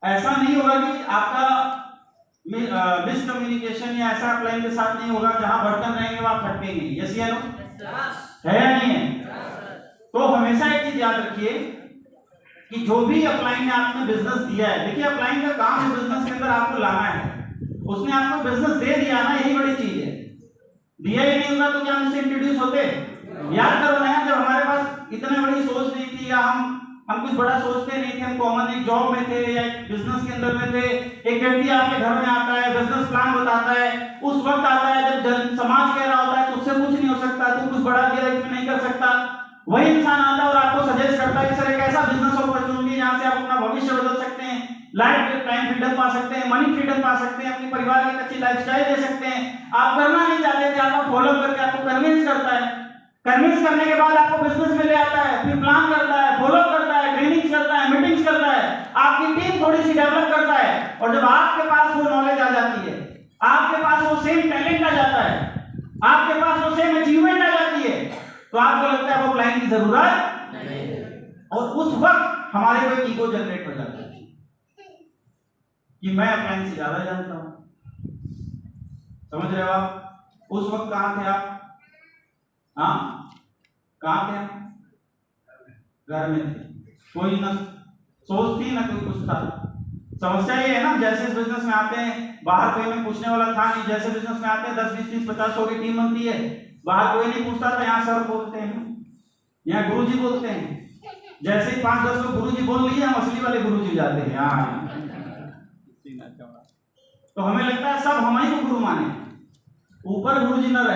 ऐसा नहीं होगा कि आपका मिसकम्युनिकेशन या ऐसा अप्लाई के साथ नहीं होगा जहां बर्तन रहेंगे वहां फटकेंगे। यस या नो? है या नहीं है? तो हमेशा एक चीज याद रखिए कि जो भी अपलाइन ने आपने बिजनेस दिया है, देखिए अपलाइन का काम है बिजनेस के अंदर आपको लाना है, उसने आपको बिजनेस दे दिया ना, यही बड़ी चीज है। दिया ही नहीं होता तो क्या हमसे इंट्रोड्यूस होते? याद करो ना, जब हमारे पास इतने बड़ी सोच नहीं थी या हम कुछ बड़ा सोचते नहीं थे, हम कॉमन एक जॉब में थे या एक बिजनेस के अंदर में थे, एक व्यक्ति आपके घर में आता है, बिजनेस प्लान बताता है, उस वक्त आता है जब समाज कह रहा होता है तो उससे कुछ नहीं हो सकता, तू कुछ बड़ा लाइफ में नहीं कर सकता। वही इंसान आता है और आपको सजेस्ट करता है कि सर एक ऐसा बिजनेस अपॉर्चुनिटी जहां से आप अपना भविष्य बदल सकते हैं, लाइफ टाइम फ्रीडम पा सकते हैं, मनी फ्रीडम पा सकते हैं, अपने परिवार की अच्छी लाइफस्टाइल दे सकते हैं। आप करना नहीं चाहते थे, आपको फॉलो करके आपको कन्विंस करता है, कन्विंस करने के बाद आपको बिजनेस में ले आता है, फिर प्लान करता है, फॉलो करता है, ट्रेनिंग्स करता है, मीटिंग्स करता है, आपकी टीम थोड़ी सी डेवलप करता है, और जब आपके पास वो नॉलेज आ जाती है, आपके पास वो सेम टैलेंट आ जाता है, आपके पास वो सेम अचीवमेंट आ जाती है, तो आपको लगता है वो प्लान की जरूरत नहीं है। और उस वक्त हमारे को ईगो जनरेट हो जाता है कि मैं प्लान से ज्यादा जानता हूं। समझ रहे हो आप? उस वक्त कहां थे आप? हाँ, कहां थे आप? घर में थे, कोई ना सोच थी ना कोई कुछ था। समस्या ये है ना, जैसे इस बिजनेस में आते हैं, बाहर कोई में पूछने वाला था नहीं, जैसे बिजनेस में आते हैं 10 20 30 50 100 की टीम बनती है, बाहर कोई नहीं पूछता था, यहाँ सर बोलते हैं, यहाँ गुरुजी बोलते हैं, जैसे ही 5-10 लोग गुरुजी बोल लिए हम असली वाले गुरुजी जाते हैं। हाँ, तो हमें लगता है सब हम ही को गुरु माने, ऊपर गुरुजी न रहे,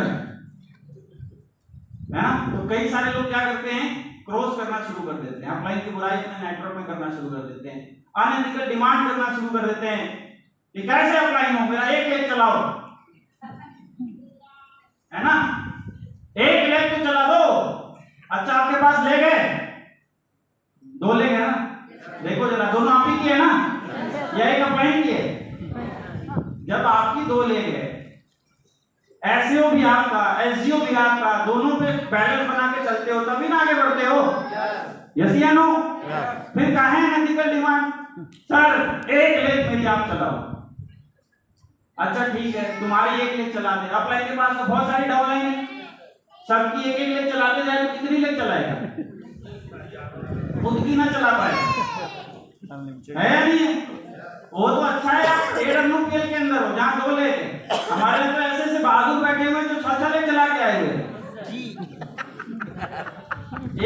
है ना। तो कई सारे लोग क्या करते हैं, क्रॉस करना शुरू कर देते हैं, अपलाइन की बुराई अपने नेटवर्क में करना शुरू कर देते हैं, अनएथिकल डिमांड करना शुरू कर देते हैं कि कैसे अपलाइन हो, मेरा 1 लेख चलाओ, है ना, 1 लेख तो चला दो। अच्छा आपके पास ले गए 2 लेख है ना, देखो जरा दोनों आप ही की है ना, या एक अपलाइन की है। जब आपकी 2 लेख है, एसईओ भी आपका, एसजीओ भी आपका, दोनों पे बैलेंस बना के चलते हो तभी ना आगे बढ़ते हो। यस या नो? फिर कहाँ है एथिकल डिमांड, सर 1 लेख मेरी आप चलाओ। अच्छा ठीक है, तुम्हारी 1 लेख चला दे, अपलाइन के पास तो बहुत सारी डाउनलाइन है, सबकी 1-1 लेख चलाते जाए तो कितनी लेख चलाएगा, खुद की ना चला पाए, है नहीं? वो तो अच्छा है आप एडब्ल्यूपीएल के अंदर हो जहाँ 2 लेख है, हमारे तो ऐसे ऐसे बहादुर बैठे हुए जो 6 लेख चला के आए हुए,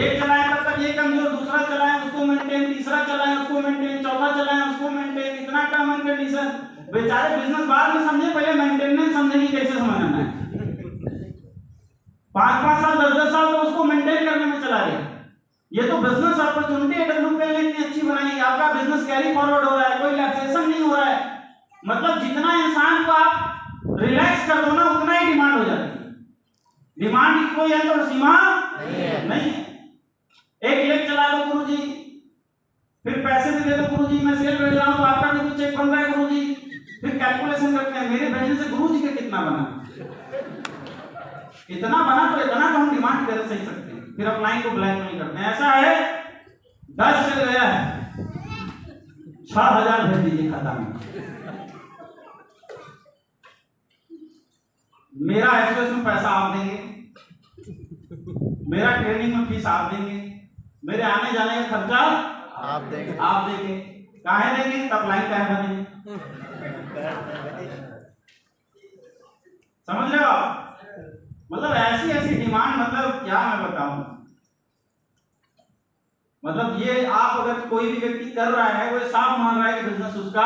एक चलाए तब तक ये कमजोर, दूसरा चलाए उसको मेंटेन, तीसरा चलाए उसको मेंटेन, चौथा चलाए उसको मेंटेन, इतना टर्म एंड कंडीशन। बेचारे बिजनेस बाद में समझे, पहले मेंटेनेंस समझेंगे कैसे समझना है। 5-5 साल 10-10 साल तो उसको मेंटेन करने में चला गया। ये तो बिजनेस अपॉर्चुनिटी एडब्ल्यूपीएल ने इतनी अच्छी बनाई है, आपका बिजनेस कैरी फॉरवर्ड हो रहा है, कोई रिलैक्सेशन नहीं हो रहा है। मतलब जितना इंसान को आप रिलैक्स कर दो ना उतना ही डिमांड हो जाती है, डिमांड की कोई अंत और सीमा नहीं है। 1 लेख चला लो गुरुजी, फिर पैसे भी दे दो गुरुजी, मैं सेल भेज रहा हूं तो आपका भी तो चेक बन रहा है गुरुजी, फिर कैलकुलेशन करते हैं मेरे भेजने से गुरुजी का कितना बना, इतना बना तो इतना तो हम डिमांड कर सही सकते हैं, फिर अपलाइन को ब्लैकमेल करते हैं। ऐसा है 10 चल गया है 6000 भेज दीजिए खाता में, मेरा एसओएस में पैसा आप देंगे, मेरा ट्रेनिंग में फीस आप देंगे, मेरे आने जाने का खर्चा आप देंगे, काहे देंगे, तब लाइन काहे बनेंगे, समझ रहे हो आप? मतलब ऐसी ऐसी डिमांड, मतलब क्या मैं बताऊं, मतलब ये आप अगर कोई भी व्यक्ति कर रहा है वो साफ मान रहा है कि बिजनेस उसका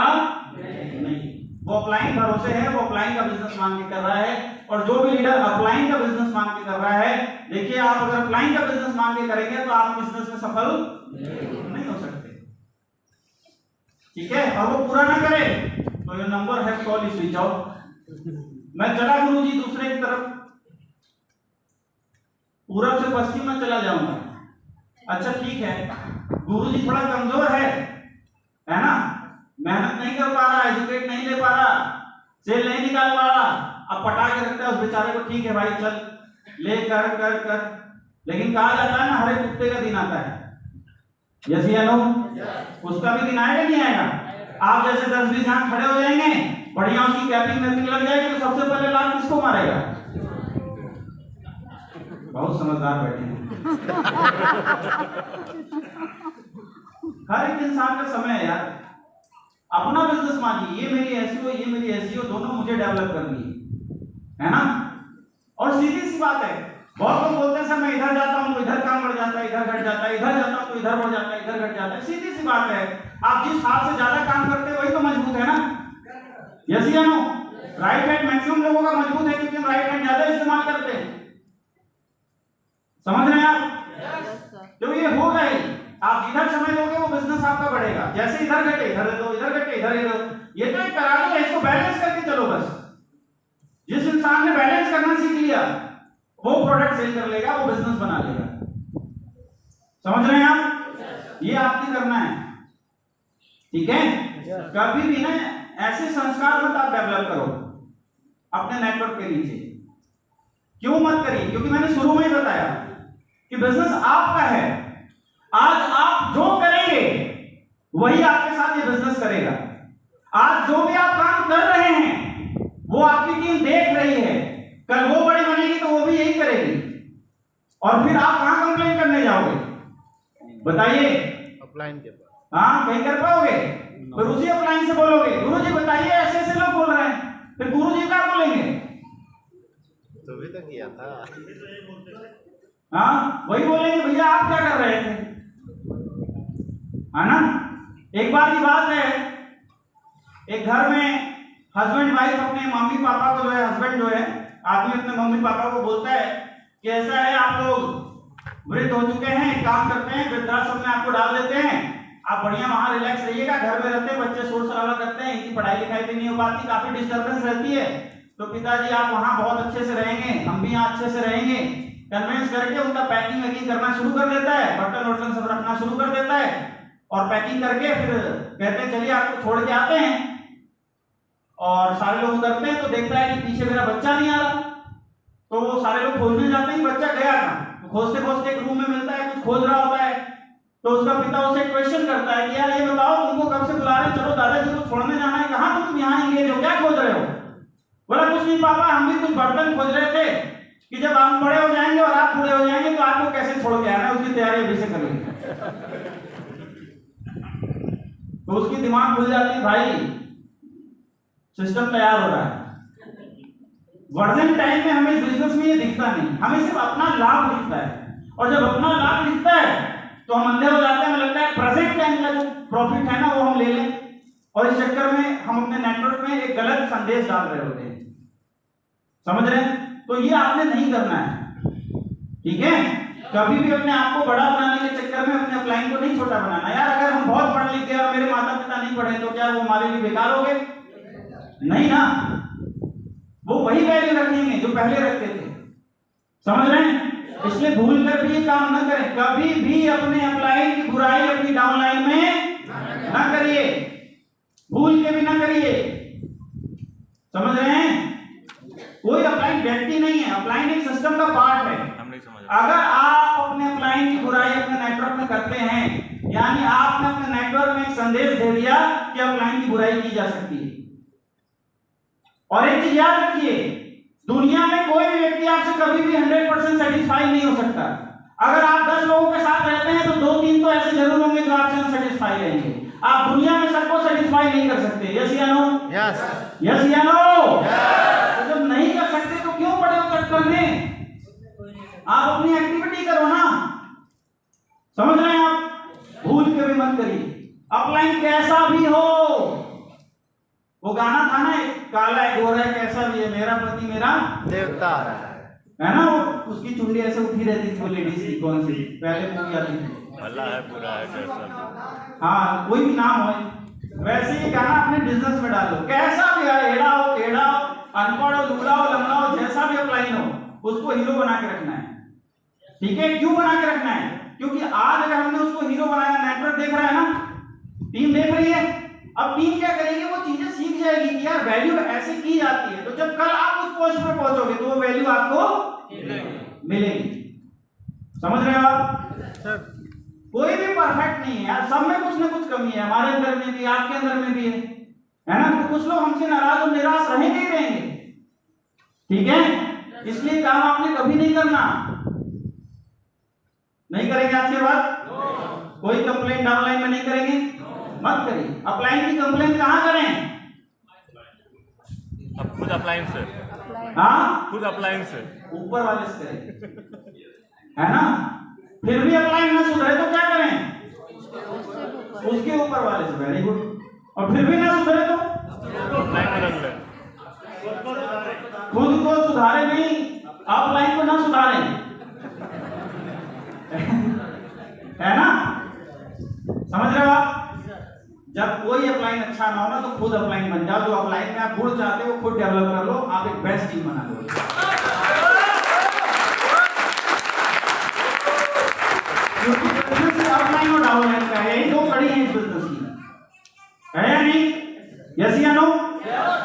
नहीं, वो अपलाइन भरोसे है, वो अपलाइन का बिजनेस मान के कर रहा है। और जो भी लीडर अपलाइन का बिजनेस मान के कर रहा है, देखिए आप अगर अपलाइन का बिजनेस मान के करेंगे तो आप बिजनेस में सफल नहीं हो सकते, ठीक है। और वो पूरा ना करे तो ये नंबर है कॉल स्विच ऑफ, मैं चला गुरुजी दूसरे की तरफ, पूरब से पश्चिम में चला जाऊंगा। अच्छा ठीक है, गुरुजी थोड़ा कमजोर है ना, मेहनत नहीं कर पा रहा, एजुकेट नहीं ले पा रहा, सेल नहीं निकाल पा रहा, अब पटा के रखता है उस बेचारे को, ठीक है भाई चल ले कर कर कर, लेकिन कहा जाता है ना हर एक कुत्ते का दिन आता है, यस या नो? उसका भी दिन आएगा नहीं आएगा? आप जैसे 10-20 जहां खड़े हो जाएंगे, बढ़िया उसकी कैपिंग मैपिंग लग जाएगी तो सबसे पहले लाल किसको मारेगा? बहुत समझदार बैठे हैं। हर एक इंसान का समय है यार, अपना बिजनेस मानिए, ये मेरी एसईओ ये मेरी एसईओ दोनों मुझे डेवलप करनी है ना। और सीधी सी बात है, बहुत लोग बोलते हैं सर मैं इधर जाता हूं तो इधर काम बढ़ जाता है, इधर घट जाता है, इधर जाता हूं तो इधर बढ़ जाता है, इधर घट जाता है। सीधी सी बात है, आप जिस हाथ से ज्यादा काम करते हैं वही तो मजबूत है ना, यस या नो? राइट हैंड मैक्सिमम लोगों का मजबूत है क्योंकि हम राइट हैंड ज्यादा इस्तेमाल करते हैं, समझ रहे हैं आप? तो ये होगा ही, आप जिधर समय दोगे वो बिजनेस आपका बढ़ेगा, जैसे इधर घटे इधर दो, इधर घटे इधर दो, ये तो एक तराजू है, इसको बैलेंस करके चलो बस। जिस इंसान ने बैलेंस करना सीख लिया वो प्रोडक्ट सेल कर लेगा, वो बिजनेस बना लेगा, समझ रहे हैं आप? ये आपने करना है, ठीक है। कभी भी ना ऐसे संस्कार मत आप डेवलप करो अपने नेटवर्क के नीचे, क्यों मत करिए? क्योंकि मैंने शुरू में ही बताया कि बिजनेस आपका है, आज आप जो करेंगे वही आपके साथ ये बिजनेस करेगा। आज जो भी आप काम कर रहे हैं वो आपकी टीम देख रही है, कल वो बड़ी बनेगी तो वो भी यही करेगी, और फिर आप कहां कंप्लेन करने जाओगे बताइए? अपलाइन के पास। हाँ, कहीं कर पाओगे? फिर उसी अपलाइन से बोलोगे गुरुजी बताइए ऐसे ऐसे लोग बोल रहे हैं, फिर गुरुजी क्या बोलेंगे? तो भी तो किया था। हाँ, वही बोलेंगे भैया आप क्या कर रहे थे, है ना। एक बार की बात है, एक घर में हस्बैंड वाइफ अपने मम्मी पापा को जो है, हस्बैंड जो है आदमी अपने मम्मी पापा को बोलता है कि ऐसा है आप लोग वृद्ध हो चुके हैं, एक काम करते हैं वृद्धाश्रम में आपको डाल देते हैं, आप बढ़िया वहां रिलैक्स रहिएगा, घर में रहते हैं, बच्चे शोर शराबा करते हैं, इनकी पढ़ाई लिखाई भी नहीं हो पाती, काफी डिस्टर्बेंस रहती है, तो पिताजी आप वहां बहुत अच्छे से रहेंगे, हम भी यहाँ अच्छे से रहेंगे। कन्विंस करके उनका पैकिंग वैकिंग करना शुरू कर देता है, बर्तन वर्तन सब रखना शुरू कर देता है और पैकिंग करके फिर कहते हैं चलिए आपको छोड़ के आते हैं। और सारे लोग उतरते हैं तो देखता है कि पीछे मेरा बच्चा नहीं आ रहा, तो वो सारे लोग खोजने जाते हैं बच्चा गया था, तो खोजते खोजते एक रूम में मिलता है, कुछ खोज रहा होता है, तो उसका पिता उसे क्वेश्चन करता है कि यार ये बताओ तुमको कब से बुला रहे, चलो दादाजी को छोड़ने जाना है, कहाँ तुम यहाँ एंगेज हो, क्या खोज रहे हो? बोला कुछ नहीं पापा, हम भी कुछ बर्तन खोज रहे थे कि जब हम बड़े हो जाएंगे और आप बूढ़े हो जाएंगे तो आपको कैसे छोड़ के आना है, उसकी तैयारी अभी से करेंगे। तो उसकी दिमाग खुल जाती है, भाई सिस्टम तैयार हो रहा है। वर्जन टाइम में हमें इस बिजनेस में ये दिखता नहीं, हमें सिर्फ अपना लाभ दिखता है, और जब अपना लाभ दिखता है तो हम अंधे हो जाते हैं, हमें लगता है प्रेजेंट टाइम का जो प्रॉफिट है ना वो हम ले लें, और इस चक्कर में हम अपने नेटवर्क में एक गलत संदेश डाल रहे होते हैं, समझ रहे हैं? तो ये आपने नहीं करना है, ठीक है? कभी भी अपने आप को बड़ा बनाने के चक्कर में अपने अपलाइन को नहीं छोटा बनाना। यार अगर हम बहुत पढ़ लिख गए और मेरे माता पिता नहीं पढ़े तो क्या वो हमारे लिए बेकार हो गए? नहीं ना, वो वही वैल्यू रखेंगे जो पहले रखते थे, समझ रहे हैं? इसलिए भूल कर भी ये काम न करें, कभी भी अपने अपलाइन की बुराई अपनी डाउनलाइन में न करिए, भूल के भी न करिए, समझ रहे हैं? कोई अपलाइन व्यक्ति नहीं है, अपलाइन एक सिस्टम का पार्ट है। अगर आप अपने अपलाइन की बुराई अपने नेटवर्क में करते हैं, यानी आपने अपने नेटवर्क में एक संदेश दे दिया कि अपलाइन की बुराई की जा सकती है। और एक चीज याद रखिए, दुनिया में कोई भी व्यक्ति आपसे कभी भी 100% सेटिस्फाई नहीं हो सकता। अगर आप 10 लोगों के साथ रहते हैं तो 2-3 तो ऐसे जरूर होंगे जो आपसे अनसेटिस्फाई रहेंगे। आप दुनिया में सबको सेटिस्फाई नहीं कर सकते। यस या नो? यस। यस या नो? यस। तो जब नहीं कर सकते तो क्यों पड़े हो चक्कर में? आप अपनी एक्टिविटी करो ना, समझ रहे हैं? आप भूल के भी मत करिए, अपलाइन कैसा भी हो। वो गाना था ना, एक काला है गोरा है कैसा भी है, मेरा पति मेरा देवता है ना, वो उसकी चुंडी ऐसे उठी रहती थी, वो लेडीज की कौन सी पहले मूवी आती थी, भला है बुरा है कैसा, हाँ कोई भी नाम हो, वैसे ही गाना अपने बिजनेस में डालो, कैसा भी है, हेड़ा हो टेढ़ा हो, अनपढ़ हो लुगड़ा हो लंगड़ा हो, जैसा भी अपलाइन हो उसको हीरो बना के रखना है, ठीक है? क्यों बना के रखना है? क्योंकि आज अगर हमने उसको हीरो बनाया, नेटवर्क देख रहा है ना, टीम देख रही है, अब टीम क्या करेगी, वो चीजें सीख जाएगी कि यार वैल्यू ऐसे की जाती है, तो जब कल आप उस पोस्ट पे पहुंचोगे तो वो वैल्यू आपको मिलेगी। समझ रहे हो आप? सर कोई भी परफेक्ट नहीं है यार, सब में कुछ ना कुछ कमी है, हमारे अंदर में भी, आपके अंदर में भी है ना? तो कुछ लोग हमसे नाराज और निराश रहेंगे ही रहेंगे, ठीक है? इसलिए काम आपने कभी नहीं करना, नहीं करेंगे आज के बाद कोई कंप्लेंट डाउनलाइन में नहीं करेंगे, मत करिए। अपलाइन की कंप्लेंट कहां करें? अब खुद अपलाइन से, हाँ खुद अपलाइन से, ऊपर वाले से करें, है ना? फिर भी अपलाइन ना सुधरे तो क्या करें? उसके ऊपर वाले से, वेरी गुड। और फिर भी ना सुधरे तो अपलाइन में रख ले, खुद को सुधारे नहीं, अपलाइन को ना सुधारे, है ना? समझ रहे हो आप? जब कोई अपलाइन अच्छा ना हो ना तो खुद अपलाइन बन जाओ, जो अपलाइन में आप गुड़ चाहते हो खुद डेवलप कर लो, आप एक बेस्ट टीम बना लो। क्योंकि बिजनेस अपलाइन और डाउनलाइन का है, यही दो कड़ी है इस बिजनेस की, है या नहीं? यस या नो?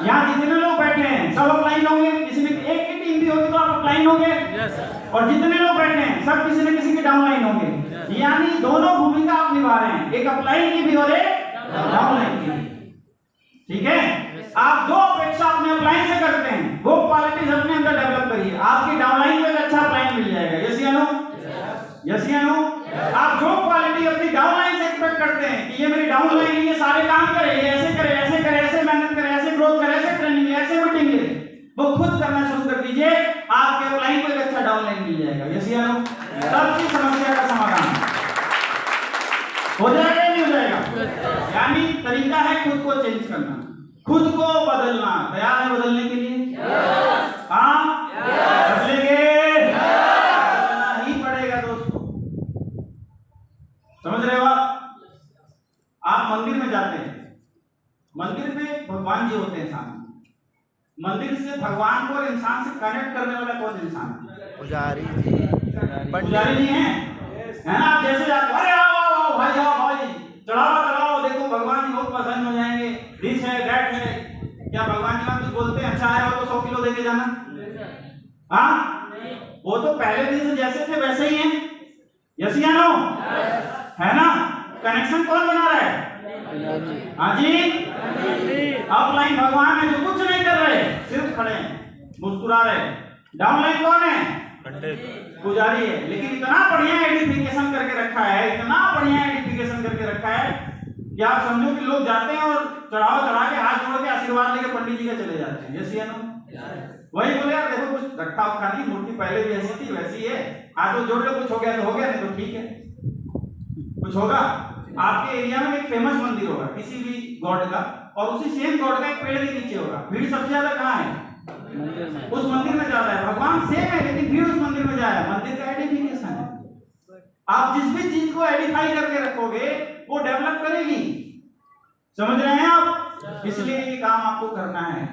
यहाँ जितने लोग बैठे हैं सब अपलाइन होंगे, किसी ने एक की टीम भी होगी तो आप अपलाइन होंगे, और जितने लोग बैठे हैं सब किसी न किसी के डाउनलाइन होंगे, यानी दोनों भूमिका आप निभा रहे हैं, एक अपलाइन की भी और एक डाउनलाइन की भी, ठीक है? आप जो अपेक्षा अपने अपलाइन से करते हैं वो क्वालिटीज अपने अंदर डेवलप करिए, आपकी डाउनलाइन में एक अच्छा अपलाइन मिल जाएगा। यस या नो? यस या नो? आप जो क्वालिटी अपनी डाउनलाइन से एक्सपेक्ट करते हैं कि ये मेरी डाउनलाइन है, ये सारे काम करे, ये ऐसे करे, ऐसे करे, ऐसे मेहनत करे, ऐसे ग्रोथ करे, ऐसे ट्रेनिंग ले, ऐसे मीटिंग ले, वो खुद करना शुरू कर दीजिए, आपके अपलाइन को एक अच्छा डाउनलाइन मिल जाएगा। यस या नो? सबकी समस्या का समाधान हो जाएगा, नहीं हो जाएगा? यानी तरीका है खुद को चेंज करना, खुद को बदलना। तैयार है बदलने के लिए? हाँ, बदलेंगे, बदलना ही पड़ेगा दोस्तों। समझ रहे हो आप मंदिर में जाते हैं, मंदिर में भगवान जी होते हैं सामने। मंदिर से भगवान को और इंसान से कनेक्ट करने वाला कौन इंसान है? पुजारी पुजारी जी हैं, है ना? आप जैसे जाते, अरे आओ भाई, आओ भाई, चढ़ाओ, देखो भगवान जी बहुत प्रसन्न हो जाएंगे, दिस है दैट है। क्या भगवान जी आप कुछ बोलते हैं? अच्छा आया हो तो 100 किलो देके जाना? हाँ, वो तो पहले दिन से जैसे थे वैसे ही हैं। यस या नो? है ना? कनेक्शन कौन बना रहा है? हाँ जी, अपलाइन भगवान है जो कुछ नहीं कर रहे, सिर्फ खड़े हैं, मुस्कुरा रहे। डाउनलाइन कौन है? पंडित पुजारी है। लेकिन इतना बढ़िया एडिफिकेशन करके रखा है, इतना बढ़िया एडिफिकेशन करके रखा है कि आप समझो कि लोग जाते हैं और चढ़ा के हाथ जोड़ के आशीर्वाद लेके पंडित जी के चले जाते हैं। यस या नो? वही बोले यार देखो कुछ रखा उखा नहीं, मूर्ति पहले भी ऐसी थी वैसी है, हाथ तो जोड़ लो, कुछ हो गया तो हो गया, नहीं तो ठीक है। कुछ होगा आपके एरिया में एक फेमस मंदिर होगा किसी भी गॉड का, और उसी सेम गॉड का एक पेड़ के नीचे होगा। भीड़ सबसे ज्यादा कहाँ है? उस मंदिर में ज्यादा है। भगवान सेम है लेकिन भीड़ उस मंदिर में ज्यादा है। मंदिर का एडिफिकेशन है। आप जिस भी चीज को एडिफाई करके रखोगे वो डेवलप करेगी। समझ रहे हैं आप? इसलिए ये काम आपको करना है।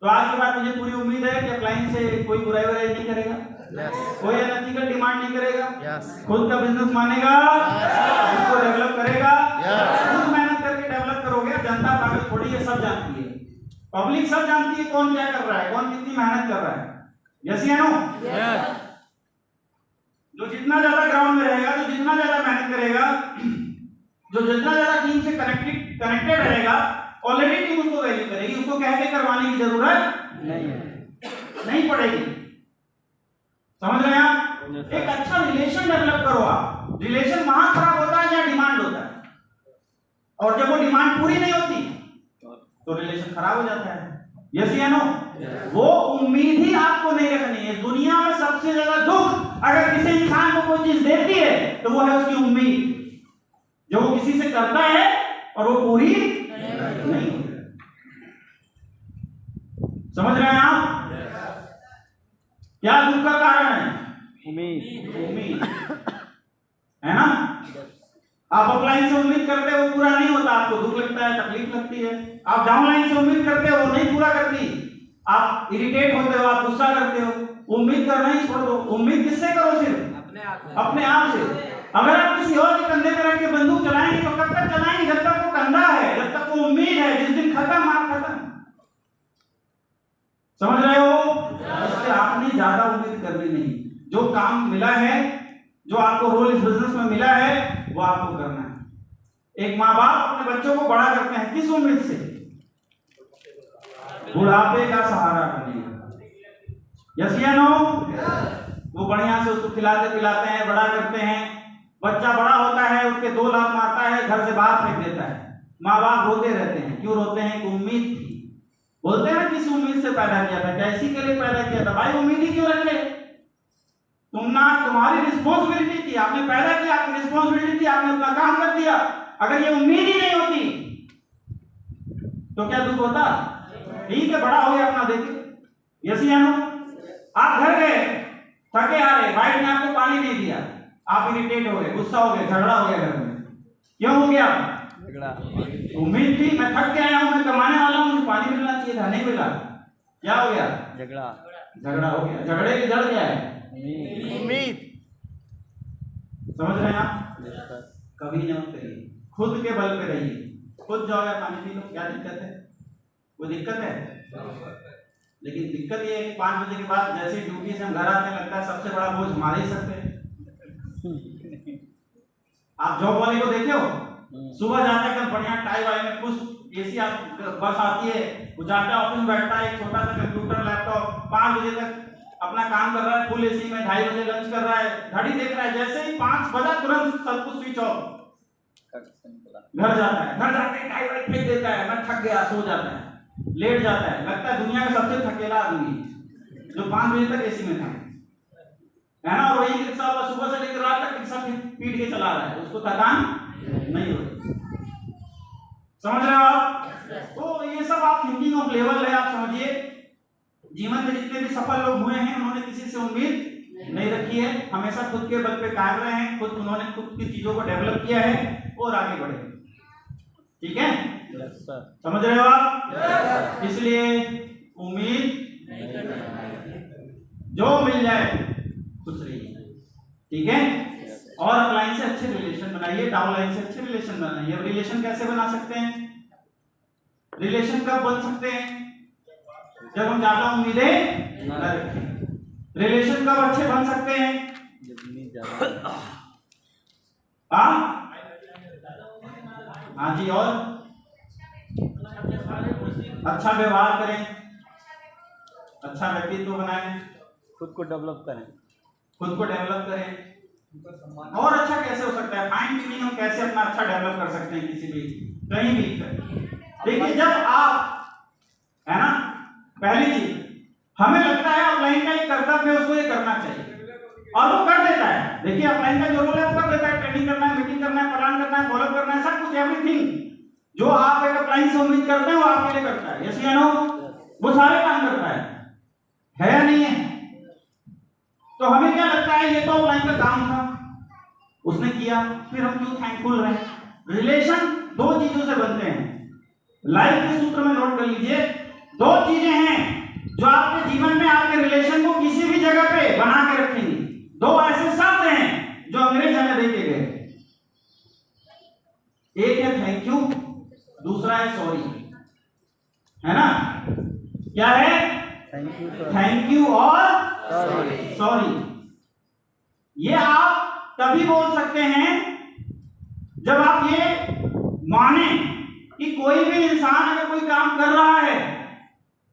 तो आज के बाद मुझे पूरी उम्मीद है कि अपलाइन से कोई बुराई नहीं करेगा, कोई अनएथिकल डिमांड नहीं करेगा, खुद का बिजनेस मानेगा, उसको डेवलप करेगा, खुद मेहनत करके डेवलप करोगे। जनता पागल थोड़ी है, सब जानती है, पब्लिक सब जानती है कौन क्या कर रहा है, कौन कितनी मेहनत कर रहा है। यस या नो? जो जितना ज्यादा ग्राउंड में रहेगा, जो जितना ज्यादा मेहनत करेगा, जो जितना ज्यादा टीम से कनेक्टेड रहेगा, ऑलरेडी टीम उसको वैल्यू करेगी, उसको कह के करवाने की जरूरत नहीं पड़ेगी। समझ रहे हैं आप? एक अच्छा रिलेशन डेवलप करो आप। रिलेशन वहां खराब होता है जहां डिमांड होता है, और जब वो डिमांड पूरी नहीं होती तो रिलेशन खराब हो जाता है। यस या नो? वो उम्मीद ही आपको नहीं रखनी है। दुनिया में सबसे ज्यादा दुख अगर किसी इंसान को कोई चीज देती है तो वो है उसकी उम्मीद, जो वो किसी से करता है और वो पूरी नहीं होती। समझ रहे हैं आप? क्या दुख का कारण है? उम्मीद है ना? आप अपलाइन से उम्मीद करते हो वो पूरा नहीं होता, आपको दुख लगता है, तकलीफ लगती है। आप डाउनलाइन से उम्मीद करते हो वो नहीं पूरा करती, आप इरिटेट होते हो, आप गुस्सा करते हो। उम्मीद करना ही छोड़ दो। उम्मीद किससे करो? सिर्फ अपने आप से। अगर आप किसी और के कंधे पर रख के बंदूक चलाएंगे तो कब तक चलाएंगे? जब तक वो कंधा है, जब तक वो उम्मीद है। जिस दिन खत्म, आप खत्म। समझ रहे हो? इससे आपने ज्यादा उम्मीद करनी नहीं। जो काम मिला है, जो आपको रोल इस बिजनेस में मिला है, वो आपको करना है। एक माँ बाप अपने बच्चों को बड़ा करते हैं किस उम्मीद से? बुढ़ापे का सहारा बनेगा। यस या नो? वो बढ़िया से उसको खिलाते पिलाते हैं, बड़ा करते हैं। बच्चा बड़ा होता है, उसके 2 लात मारता है, घर से बाहर फेंक देता है। माँ बाप रोते रहते हैं। क्यों रोते हैं? कि उम्मीद थी। बोलते हैं ना किस उम्मीद से पैदा किया था, क्या इसी के लिए पैदा किया था? भाई उम्मीद ही क्यों रखे? तुम्हारी रिस्पॉन्सिबिलिटी थी, आपने पैदा किया, आपकी रिस्पॉन्सिबिलिटी थी, आपने अपना काम कर दिया। अगर ये उम्मीद ही नहीं होती तो क्या दुख होता? ठीक है, बड़ा हो गया अपना देखिए। यस या नो? आप घर गए, थके आ रहे, वाइफ ने आपको पानी नहीं दिया, आप इरिटेट हो गए, गुस्सा हो गए, झगड़ा हो गया घर में। क्यों हो गया? उम्मीद थी, मैं थक के आया हूं, मैं कमाने वाला हूं, मुझे पानी मिलना चाहिए था, नहीं मिला। क्या हो गया? झगड़ा हो गया। झगड़े की जड़ क्या है? उम्मीद। समझ रहे हैं आप? कभी न करिए, खुद के बल पे रहिए। खुद जाओ या पानी पी लो, क्या दिक्कत है? कोई दिक्कत है? लेकिन दिक्कत ये है कि 5 बजे के बाद जैसे ड्यूटी से हम घर आते हैं लगता है सबसे बड़ा बोझ हमारे ही सर पे। आप जॉब वाले को देखे हो? सुबह जाता है एकदम बढ़िया टाई वाई में, खुश, एसी बस आती है, वो जाता है ऑफिस में बैठता है, एक छोटा सा कंप्यूटर लैपटॉप, 5 बजे तक अपना काम कर रहा है फुल एसी में, 2:30 बजे लंच कर रहा है, घड़ी देख रहा है। जैसे ही 5 बजा तुरंत सब कुछ स्विच ऑफ, घर जाता है, घर जाके टाई वाई फेंक देता है, मैं थक गया, सो जाता है, लेट जाता है। लगता है दुनिया का सबसे थकेला आदमी जो 5 बजे तक एसी में था, है ना? और वही रिक्शा वाला सुबह से लेकर रात तक रिक्शा पीट के चला रहा है, उसको थकान नहीं होती। समझ रहे हो आप? तो ये सब आप थिंकिंग ऑफ लेवल है, आप समझिए। जीवन में जितने भी सफल लोग हुए हैं उन्होंने किसी से उम्मीद नहीं रखी है, हमेशा खुद के बल पे कायम रहे हैं, उन्होंने खुद की चीजों को डेवलप किया है और आगे बढ़े। ठीक है? समझ रहे हो आप? इसलिए उम्मीद जो मिल जाए खुश रहिए। ठीक है? और अपलाइन से अच्छे रिलेशन बनाइए, डाउनलाइन से अच्छे रिलेशन बनाइए। अब रिलेशन कैसे बना सकते हैं? रिलेशन कब बन सकते हैं? जब हम ज्यादा उम्मीदें न रखें। रिलेशन कब अच्छे बन सकते हैं? हाँ जी, और अच्छा व्यवहार करें, अच्छा व्यक्तित्व बनाएं, खुद को डेवलप करें। और अच्छा कैसे हो सकता है? फाइन ट्यूनिंग हम कैसे अपना अच्छा डेवलप कर सकते हैं किसी भी कहीं भी। देखिए, जब आप, है ना, पहली चीज हमें लगता है ऑफलाइन का एक कर्तव्य है, उसको ये करना चाहिए और वो कर देता है। देखिए, ऑफलाइन का जो रोल है वो कर देता है, ट्रेनिंग करना है, मीटिंग करना है, प्लान करना है, फॉलो करना है, सब कुछ, एवरीथिंग जो आप एक ऑफलाइन से उम्मीद करते हैं वो आपके लिए करता है। यस या नो? वो सारे काम करता है या नहीं है? तो हमें क्या लगता है ये तो ऑफलाइन का काम था, उसने किया, फिर हम क्यों थैंकफुल रहे? रिलेशन दो चीजों से बनते हैं। लाइफ के सूत्र में नोट कर लीजिए, दो चीजें हैं जो आपके जीवन में आपके रिलेशन को किसी भी जगह पे बना के रखेंगी। दो ऐसे शब्द हैं जो अंग्रेज हमें देके गए, एक है थैंक यू, दूसरा है सॉरी। है ना? क्या है? थैंक यू और सॉरी। ये आप तभी बोल सकते हैं जब आप ये माने कि कोई भी इंसान अगर कोई काम कर रहा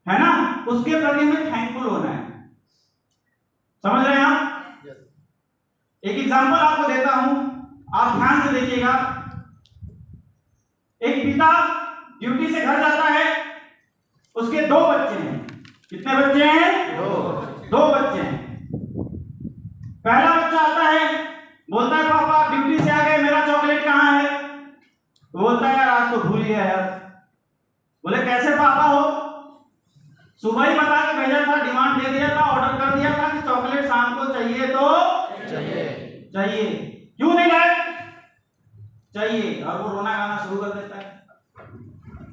है ना, उसके प्रति में थैंकफुल होना है। समझ रहे हैं आप? एक एग्जांपल आपको देता हूं, आप ध्यान से देखिएगा। एक पिता ड्यूटी से घर जाता है, उसके दो बच्चे हैं। कितने बच्चे हैं? दो बच्चे हैं। पहला बच्चा आता है, बोलता है पापा आप ड्यूटी से आ गए, मेरा चॉकलेट कहाँ है? तो बोलता है यार आज तो भूल गया यार। बोले कैसे पापा हो? सुबह ही बता के भेजा था, डिमांड दे दिया था, ऑर्डर कर दिया था कि चॉकलेट शाम को चाहिए तो चाहिए। क्यों नहीं लाए? चाहिए। और वो रोना गाना शुरू कर देता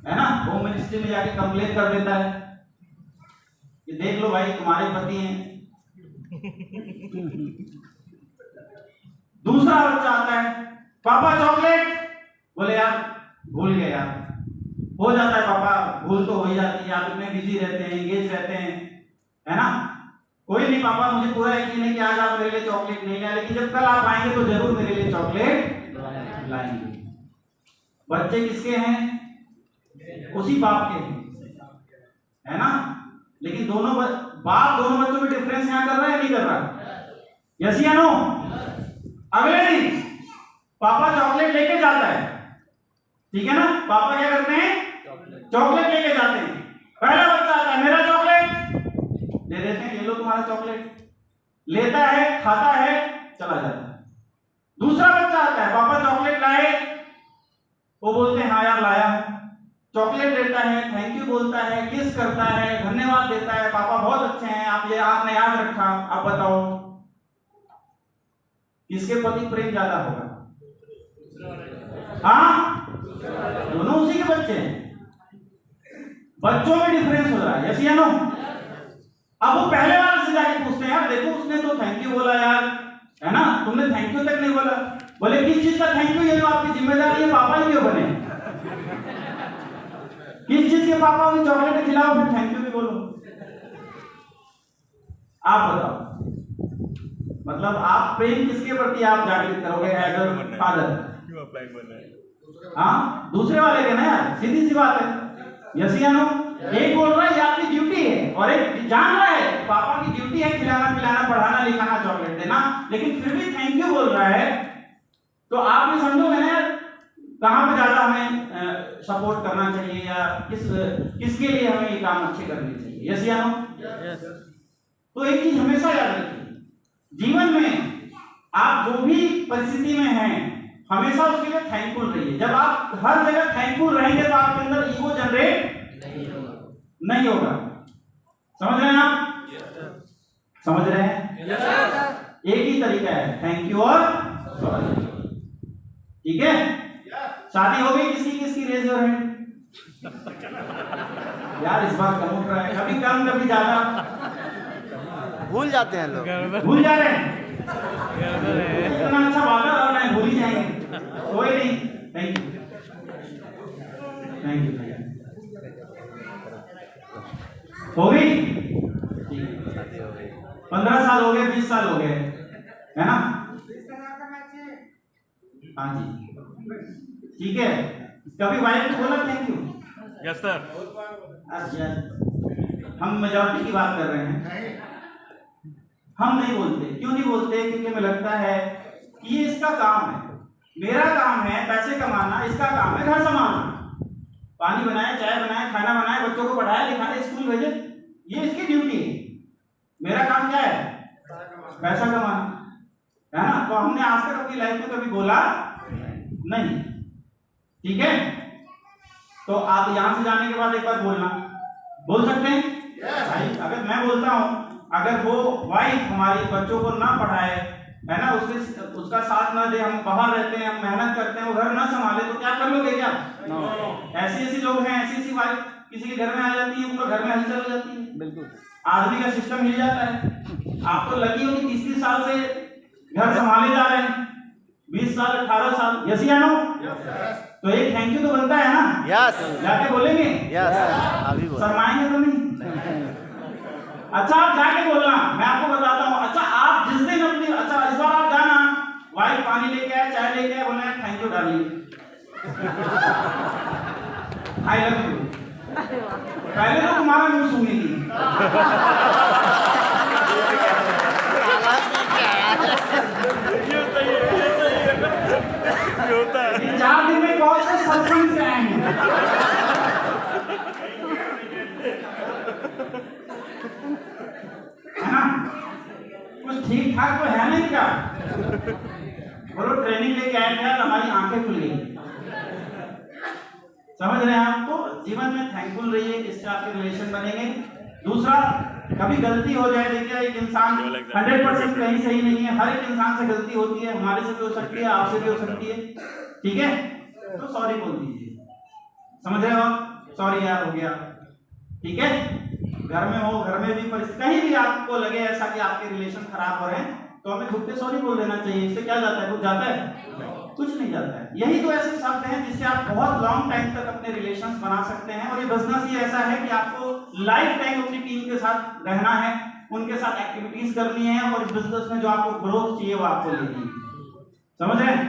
है ना? होम मिनिस्ट्री में जाके कंप्लेन कर देता है कि देख लो भाई तुम्हारे पति हैं। दूसरा बच्चा आता है, पापा चॉकलेट। बोले यार भूल गए यार। हो जाता है पापा, भूल तो हो ही जाती है, आप इतने बिजी रहते हैं, एंगेज रहते हैं, है ना? कोई नहीं पापा, मुझे पूरा यकीन है कि आज आप मेरे लिए चॉकलेट नहीं लाए, लेकिन जब कल आप आएंगे तो जरूर मेरे लिए चॉकलेट लाएंगे। बच्चे किसके हैं? उसी बाप के हैं, है ना? लेकिन दोनों बाप दोनों बच्चों में डिफरेंस यहां कर रहा है, नहीं कर रहा? यस या नो? अगले दिन पापा चॉकलेट लेके जाता है, ठीक है ना? पापा क्या करते हैं? चॉकलेट लेके जाते हैं। पहला बच्चा आता है, मेरा चॉकलेट दे देते हैं, ये लो तुम्हारा चॉकलेट। लेता है, खाता है, चला जाता है। दूसरा बच्चा आता है, पापा चॉकलेट लाए, वो बोलते हैं हाँ यार लाया हूं। चॉकलेट लेता है, थैंक यू बोलता है, किस करता है, धन्यवाद देता है, पापा बहुत अच्छे हैं, आपने याद रखा। आप बताओ किसके प्रति प्रेम ज्यादा होगा? हाँ, दोनों उसी के बच्चे हैं। बच्चों में डिफरेंस हो रहा है। यस या नो? अब वो पहले वाले से जाके पूछते हैं, यार देखो उसने तो थैंक यू बोला यार, है ना? तुमने थैंक यू तक नहीं बोला। बोले किस चीज का थैंक यू? ये जो आपकी जिम्मेदारी है, पापा ही क्यों बने? किस चीज के पापा को चॉकलेट खिलाओ फिर थैंक यू भी बोलो। आप बताओ, मतलब आप प्रेम किसके प्रति आप जागृत करोगे एज अ फादर? क्यों अप्लाई करना है? हाँ, दूसरे वाले के ना यार, सीधी सी बात है। यस या नो? एक बोल रहा है ये आपकी ड्यूटी है, और एक जान रहा है पापा की ड्यूटी है खिलाना पिलाना पढ़ाना लिखाना चॉकलेट देना, लेकिन फिर भी थैंक यू बोल रहा है। तो आप ये समझोगे ना यार कहां पे ज्यादा हमें सपोर्ट करना चाहिए, या किसके लिए हमें ये काम अच्छे करने चाहिए? यस या नो? तो एक चीज हमेशा याद रखिए, जीवन में आप जो भी परिस्थिति में हैं, हमेशा उसके लिए थैंकफुल रहिए। जब आप हर जगह थैंकफुल रहेंगे तो आपके अंदर ईगो जनरेट नहीं होगा। समझ रहे हैं आप? समझ रहे हैं? एक ही तरीका है, थैंक यू और सॉरी। ठीक है? शादी हो गई किसकी रेज हो रहे हैं यार, इस बार कम उठ रहा है, कभी कम कभी ज्यादा, भूल जाते हैं लोग, भूल जा रहे हैं। इतना अच्छा वादा और नहीं भूल ही जाएंगे, कोई नहीं। Thank you thank you. हो गई? 15 साल हो गए, 20 साल हो गए, है ना? हाँ जी, ठीक है। कभी वाइफ को बोला थैंक यू? Yes sir. अच्छा, हम मेजॉरिटी की बात कर रहे हैं। हम नहीं बोलते। क्यों नहीं बोलते? क्योंकि हमें लगता है कि ये इसका काम है, मेरा काम है पैसे कमाना, इसका काम है घर संभालना। पानी बनाए, चाय बनाए, खाना बनाए, बच्चों को पढ़ाए लिखाए, स्कूल भेजे, ये इसकी ड्यूटी है। मेरा काम क्या है? पैसा कमाना, है ना? तो हमने आज तक अपनी लाइफ में कभी बोला नहीं। ठीक है? तो आप यहां से जाने के बाद एक बार बोलना, बोल सकते हैं? भाई अगर मैं बोलता हूं, अगर वो वाइफ हमारी बच्चों को ना पढ़ाए, है ना, उसका साथ ना दे, हम बाहर रहते हैं, हम मेहनत करते हैं, वो घर ना संभाले, तो क्या कर लोगे? क्या ऐसे लोग हैं, ऐसी वाइफ किसी के घर में आ जाती है, पूरा घर में हलचल हो जाती है, बिल्कुल आदमी का सिस्टम हिल जाता है। आपको लगी होगी 30 साल से घर संभाले जा रहे हैं, 20 साल 18 साल, यस या नो? तो एक थैंक यू तो बनता है ना? यस। जाके बोलेंगे? यस। अभी बोल। शर्माएंगे तो नहीं? अच्छा आप जाके बोलना, मैं आपको बताता हूँ। अच्छा आप जिस दिन अपनी, अच्छा इस बार आप जाना, वाइफ पानी लेके आए, चाय लेके आए, बोलना thank you darling, I love you. पहले तो तुम्हारा मुंह सूंघेगी, ये 4 दिन में कौन से सत्संग से आए हैं? है ना? कुछ ठीक ठाक तो है नहीं क्या? बोलो ट्रेनिंग लेके आए थे, हमारी आंखें खुल गई। समझ रहे हैं आप? तो जीवन में थैंकफुल रहिए, इससे आपके रिलेशन बनेंगे। दूसरा, कभी गलती हो जाए, देखिए एक इंसान 100% कहीं सही नहीं है, हर एक इंसान से गलती होती है, हमारे से भी हो सकती है, आपसे भी हो सकती है। ठीक है? तो सॉरी बोल दीजिए। समझ रहे हो आप? सॉरी यार, हो गया। ठीक है? घर में हो, घर में भी, कहीं भी आपको लगे ऐसा कि आपके रिलेशन खराब हो रहे हैं, तो हमें खुद पे सॉरी बोल देना चाहिए। इससे क्या जाता है? कुछ जाता है? कुछ नहीं जाता है। यही तो ऐसे शब्द हैं जिससे आप बहुत लॉन्ग टाइम तक अपने रिलेशंस बना सकते हैं। और ये बिजनेस ही ऐसा है कि आपको लाइफ टाइम अपनी टीम के साथ रहना है, उनके साथ एक्टिविटीज करनी है, और इस बिजनेस में जो आपको ग्रोथ चाहिए वो आपको लेनी है। समझ रहे हैं?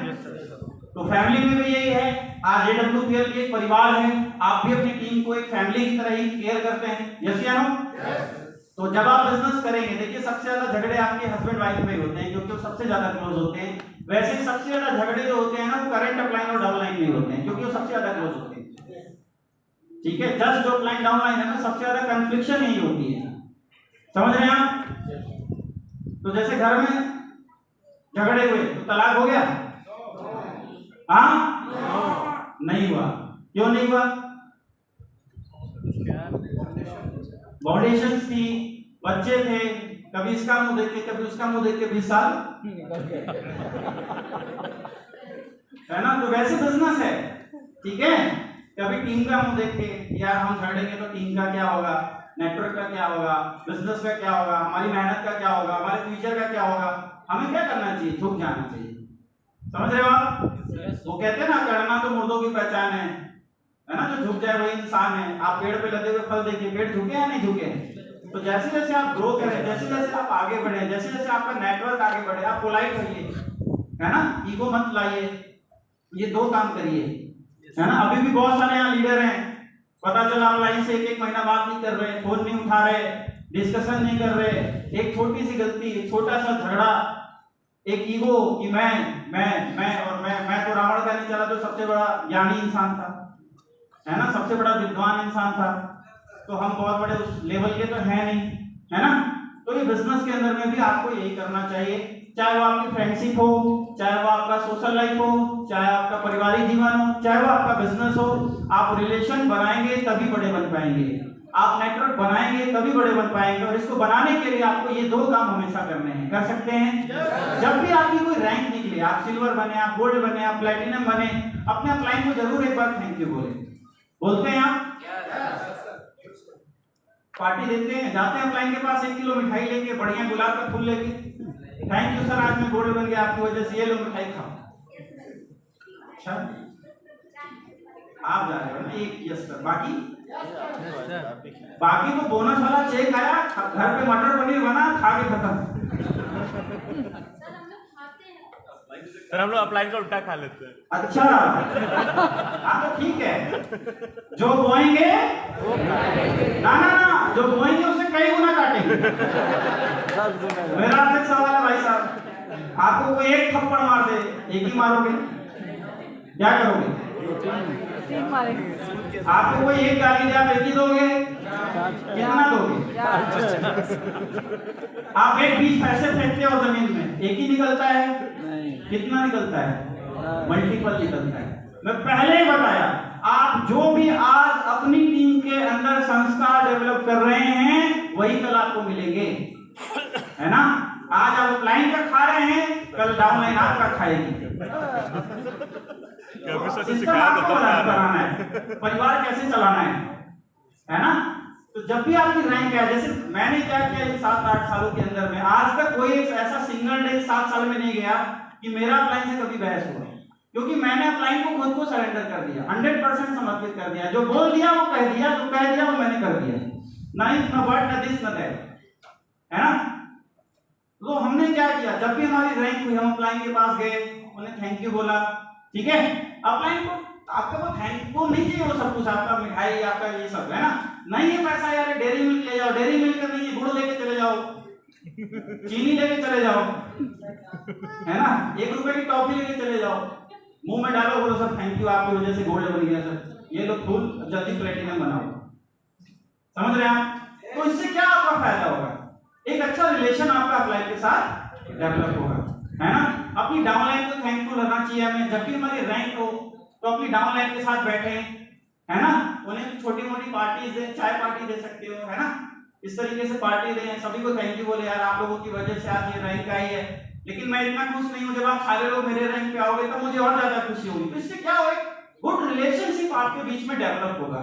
तो फैमिली में भी यही है। आज AWPL एक परिवार है, आप भी अपनी टीम को एक फैमिली की तरह ही केयर करते हैं, यस या नो? तो जब आप बिजनेस करेंगे, देखिए सबसे ज्यादा झगड़े आपके हस्बैंड वाइफ में होते हैं, क्योंकि वो सबसे ज्यादा क्लोज होते हैं। वैसे ही सबसे ज्यादा झगड़े जो होते हैं ना, वो करंट अपलाइन और डाउन लाइन में होते हैं, क्योंकि वो सबसे ज्यादा क्लोज होते हैं। ठीक है? जस्ट जो अपलाइन डाउन लाइन है ना, सबसे ज्यादा कन्फ्लिक्शन यही होती है। समझ रहे हैं आप? तो जैसे घर में झगड़े हुए तो तलाक हो गया? हाँ? नहीं हुआ। क्यों नहीं हुआ? फाउंडेशंस थी, बच्चे थे, कभी इसका मुंह देख के कभी उसका मुंह देख के 20 साल, है ना? तो वैसे बिजनेस है। ठीक है? कभी टीम का मुंह देख के, यार हम झगड़ेंगे तो टीम का क्या होगा, नेटवर्क का क्या होगा, बिजनेस का क्या होगा, हमारी मेहनत का क्या होगा, हमारे फ्यूचर का क्या होगा। हमें क्या करना चाहिए? झुक जाना चाहिए। समझ रहे हो आप? वो कहते हैं ना, करना तो मुर्दों की पहचान है ना? जो झुक जाए वही इंसान है। आप पेड़ पे लगे हुए फल देखिए, पेड़ झुके या नहीं झुके? तो जैसे जैसे आप ग्रो करें, जैसे जैसे आप आगे बढ़े, जैसे जैसे आपका नेटवर्क आगे बढ़े, आप पोलाइट रहिए, है ना? ईगो मत लाइए, ये 2 काम करिए, है ना? अभी भी बहुत सारे यहाँ लीडर हैं, पता चला ऑनलाइन से 1 महीना बात नहीं कर रहे, फोन नहीं उठा रहे, डिस्कशन नहीं कर रहे, एक छोटी सी गलती, एक छोटा सा झगड़ा, एक ईगो कि मैं और मैं तो रावण का नहीं चला, जो सबसे बड़ा ज्ञानी इंसान था, है ना, सबसे बड़ा विद्वान इंसान था, तो हम बहुत बड़े उस लेवल के तो है नहीं, है ना? तो तो ये बिजनेस के अंदर में भी आपको यही करना चाहिए, चाहे वो आपकी फ्रेंडशिप हो, चाहे वो आपका सोशल लाइफ हो, चाहे आपका पारिवारिक जीवन हो, चाहे वो आपका बिजनेस हो। आप रिलेशन बनाएंगे तभी बड़े बन पाएंगे, आप नेटवर्क बनाएंगे तभी बड़े बन पाएंगे। और इसको बनाने के लिए आपको ये 2 काम हमेशा करने हैं। कर सकते हैं? जब भी आपकी कोई रैंक निकले, आप सिल्वर बने, आप गोल्ड बने, आप प्लैटिनम बने, अपने क्लाइंट को जरूर एक बार थैंक यू बोलते हैं। आप पार्टी देते हैं, जाते हैं क्लाइंट के पास 1 किलो मिठाई लेके, बढ़िया गुलाब का फूल लेके, थैंक यू सर, आज मैं गोल्ड बन गया आपकी वजह से, ये लो मिठाई खाओ। अच्छा, आप जा रहे हो ना? एक यस सर। बाकी तो बोनस वाला चेक आया, घर पे मटर पनीर बना, खा के खत्म। सर हम लोग अप्लाइन का उल्टा खा लेते हैं। अच्छा, हाँ तो ठीक है, जो बोएंगे ना, जो बोएंगे उससे कई गुना काटेंगे। मेरा आपसे सवाल है भाई साहब, आपको कोई एक थप्पड़ मार दे, एक ही मारोगे? क्या करोगे? आपको कोई एक गाली दे, आप एक ही दोगे? कितना दोगे? आप एक 20 पैसे फेंकते हो जमीन में, एक ही निकलता है? कितना निकलता है? मल्टीपल निकलता है। मैं पहले ही बताया, आप जो भी आज अपनी टीम के अंदर संस्कार डेवलप कर रहे हैं वही कल आपको मिलेंगे, है ना? आज आप क्लाइंट का खा रहे हैं, कल डाउनलाइन आपका खाएगी। सिस्टम आपको बनाना है, परिवार कैसे चलाना है ना? तो जब भी आपकी रैंक है, जैसे मैंने क्या किया 7-8 सालों के अंदर में, आज तक कोई एक ऐसा सिंगल डे 7 साल में नहीं गया कि मेरा क्लाइंट से कभी बहस हुआ, क्योंकि मैंने क्लाइंट को खुद को सरेंडर कर दिया, 100% समर्पित कर दिया। जो बोल दिया वो कह दिया, जो कह दिया वो मैंने कर दिया, ना इफ ना बट ना दिस ना दैट, है ना? तो हमने क्या किया, जब भी हमारी रैंक हुई हम क्लाइंट के पास गए, उन्हें थैंक यू बोला, ठीक है? क्लाइंट को आपका वो थैंक यू नहीं चाहिए, वो सब कुछ आपका मिठाई आपका ये सब, है ना? नहीं है पैसा यार, डेयरी मिल्क ले जाओ, डेयरी मिल्क नहीं है, गुड़ लेके चले जाओ, चीनी लेके चले जाओ, है ना? 1 रुपए की टॉफी लेके चले जाओ, मुंह में डालो, बोलो सर थैंक यू, आपकी वजह से गोल्ड बन गया सर, ये लो फूल, जल्दी प्लेटिनम बनाओ। समझ रहे हैं आप? तो इससे क्या आपका फायदा होगा? एक अच्छा रिलेशन आपका क्लाइंट के साथ डेवलप होगा, है ना? अपनी डाउनलाइन को थैंकफुल रहना चाहिए हमें। जब भी हमारी रैंक हो तो अपनी डाउनलाइन के साथ बैठे, है ना? उन्हें छोटी मोटी पार्टी दे, चाय पार्टी दे सकते हो, है ना? इस तरीके से पार्टी दें, सभी को थैंक यू बोले, यार आप लोगों की वजह से आज ये रैंक आई है। लेकिन मैं इतना खुश नहीं हूं, जब आप सारे लोग मेरे रैंक पे आओगे तो मुझे और ज्यादा खुशी होगी। तो इससे क्या होगा, गुड रिलेशनशिप आपके बीच में डेवलप होगा,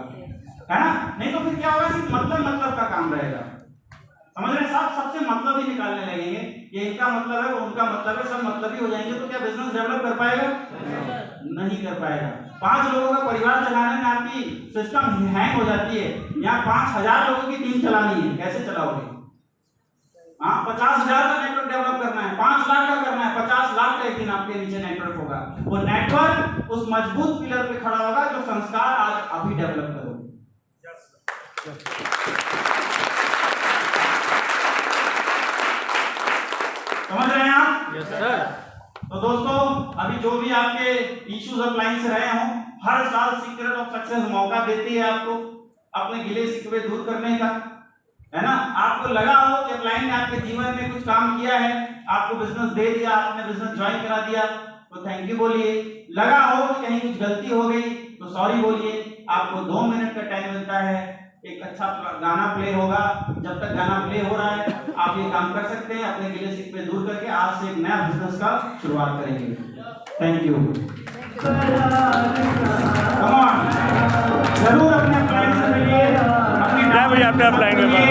है ना? नहीं तो फिर क्या होगा, सिर्फ मतलब का काम रहेगा। समझ रहे हैं? सबसे मतलब ही निकालने लगेंगे, ये इनका मतलब है, वो उनका मतलब है, सब मतलब ही हो जाएंगे। तो क्या बिजनेस डेवलप कर पाएगा? नहीं कर पाएगा। 5 लोगों का परिवार चलाने में आपकी सिस्टम हैंग हो जाती है, यहाँ 5000 लोगों की टीम चलानी है, कैसे चलाओगे? हाँ, 50,000 का नेटवर्क डेवलप करना है, 5 लाख का करना है, 50 लाख का एक दिन आपके नीचे नेटवर्क होगा। वो नेटवर्क उस मजबूत पिलर पे खड़ा होगा जो संस्कार आज अभी डेवलप करोगे। समझ रहे हैं आप? Yes sir. तो दोस्तों, अभी जो भी आपके इश्यूज और क्लाइंट्स रहे हों, हर साल सीक्रेट ऑफ सक्सेस मौका देती है आपको अपने गिले शिकवे दूर करने का, है ना? आपको लगा हो कि क्लाइंट ने आपके जीवन में कुछ काम किया है, आपको बिजनेस दे दिया, आपने बिजनेस ज्वाइन करा दिया, तो थैंक यू बोलिए। लगा हो कि कहीं कुछ गलती हो गई तो सॉरी बोलिए। आपको 2 मिनट का टाइम मिलता है, एक अच्छा गाना प्ले होगा, जब तक गाना प्ले हो रहा है आप ये काम कर सकते हैं, अपने गिले शिकवे दूर करके आज से एक नया बिजनेस का शुरुआत करेंगे। Thank you. कम ऑन, जरूर अपने क्लाइंट से मिलिए, अपने क्या भैया अपने अप्लाइन में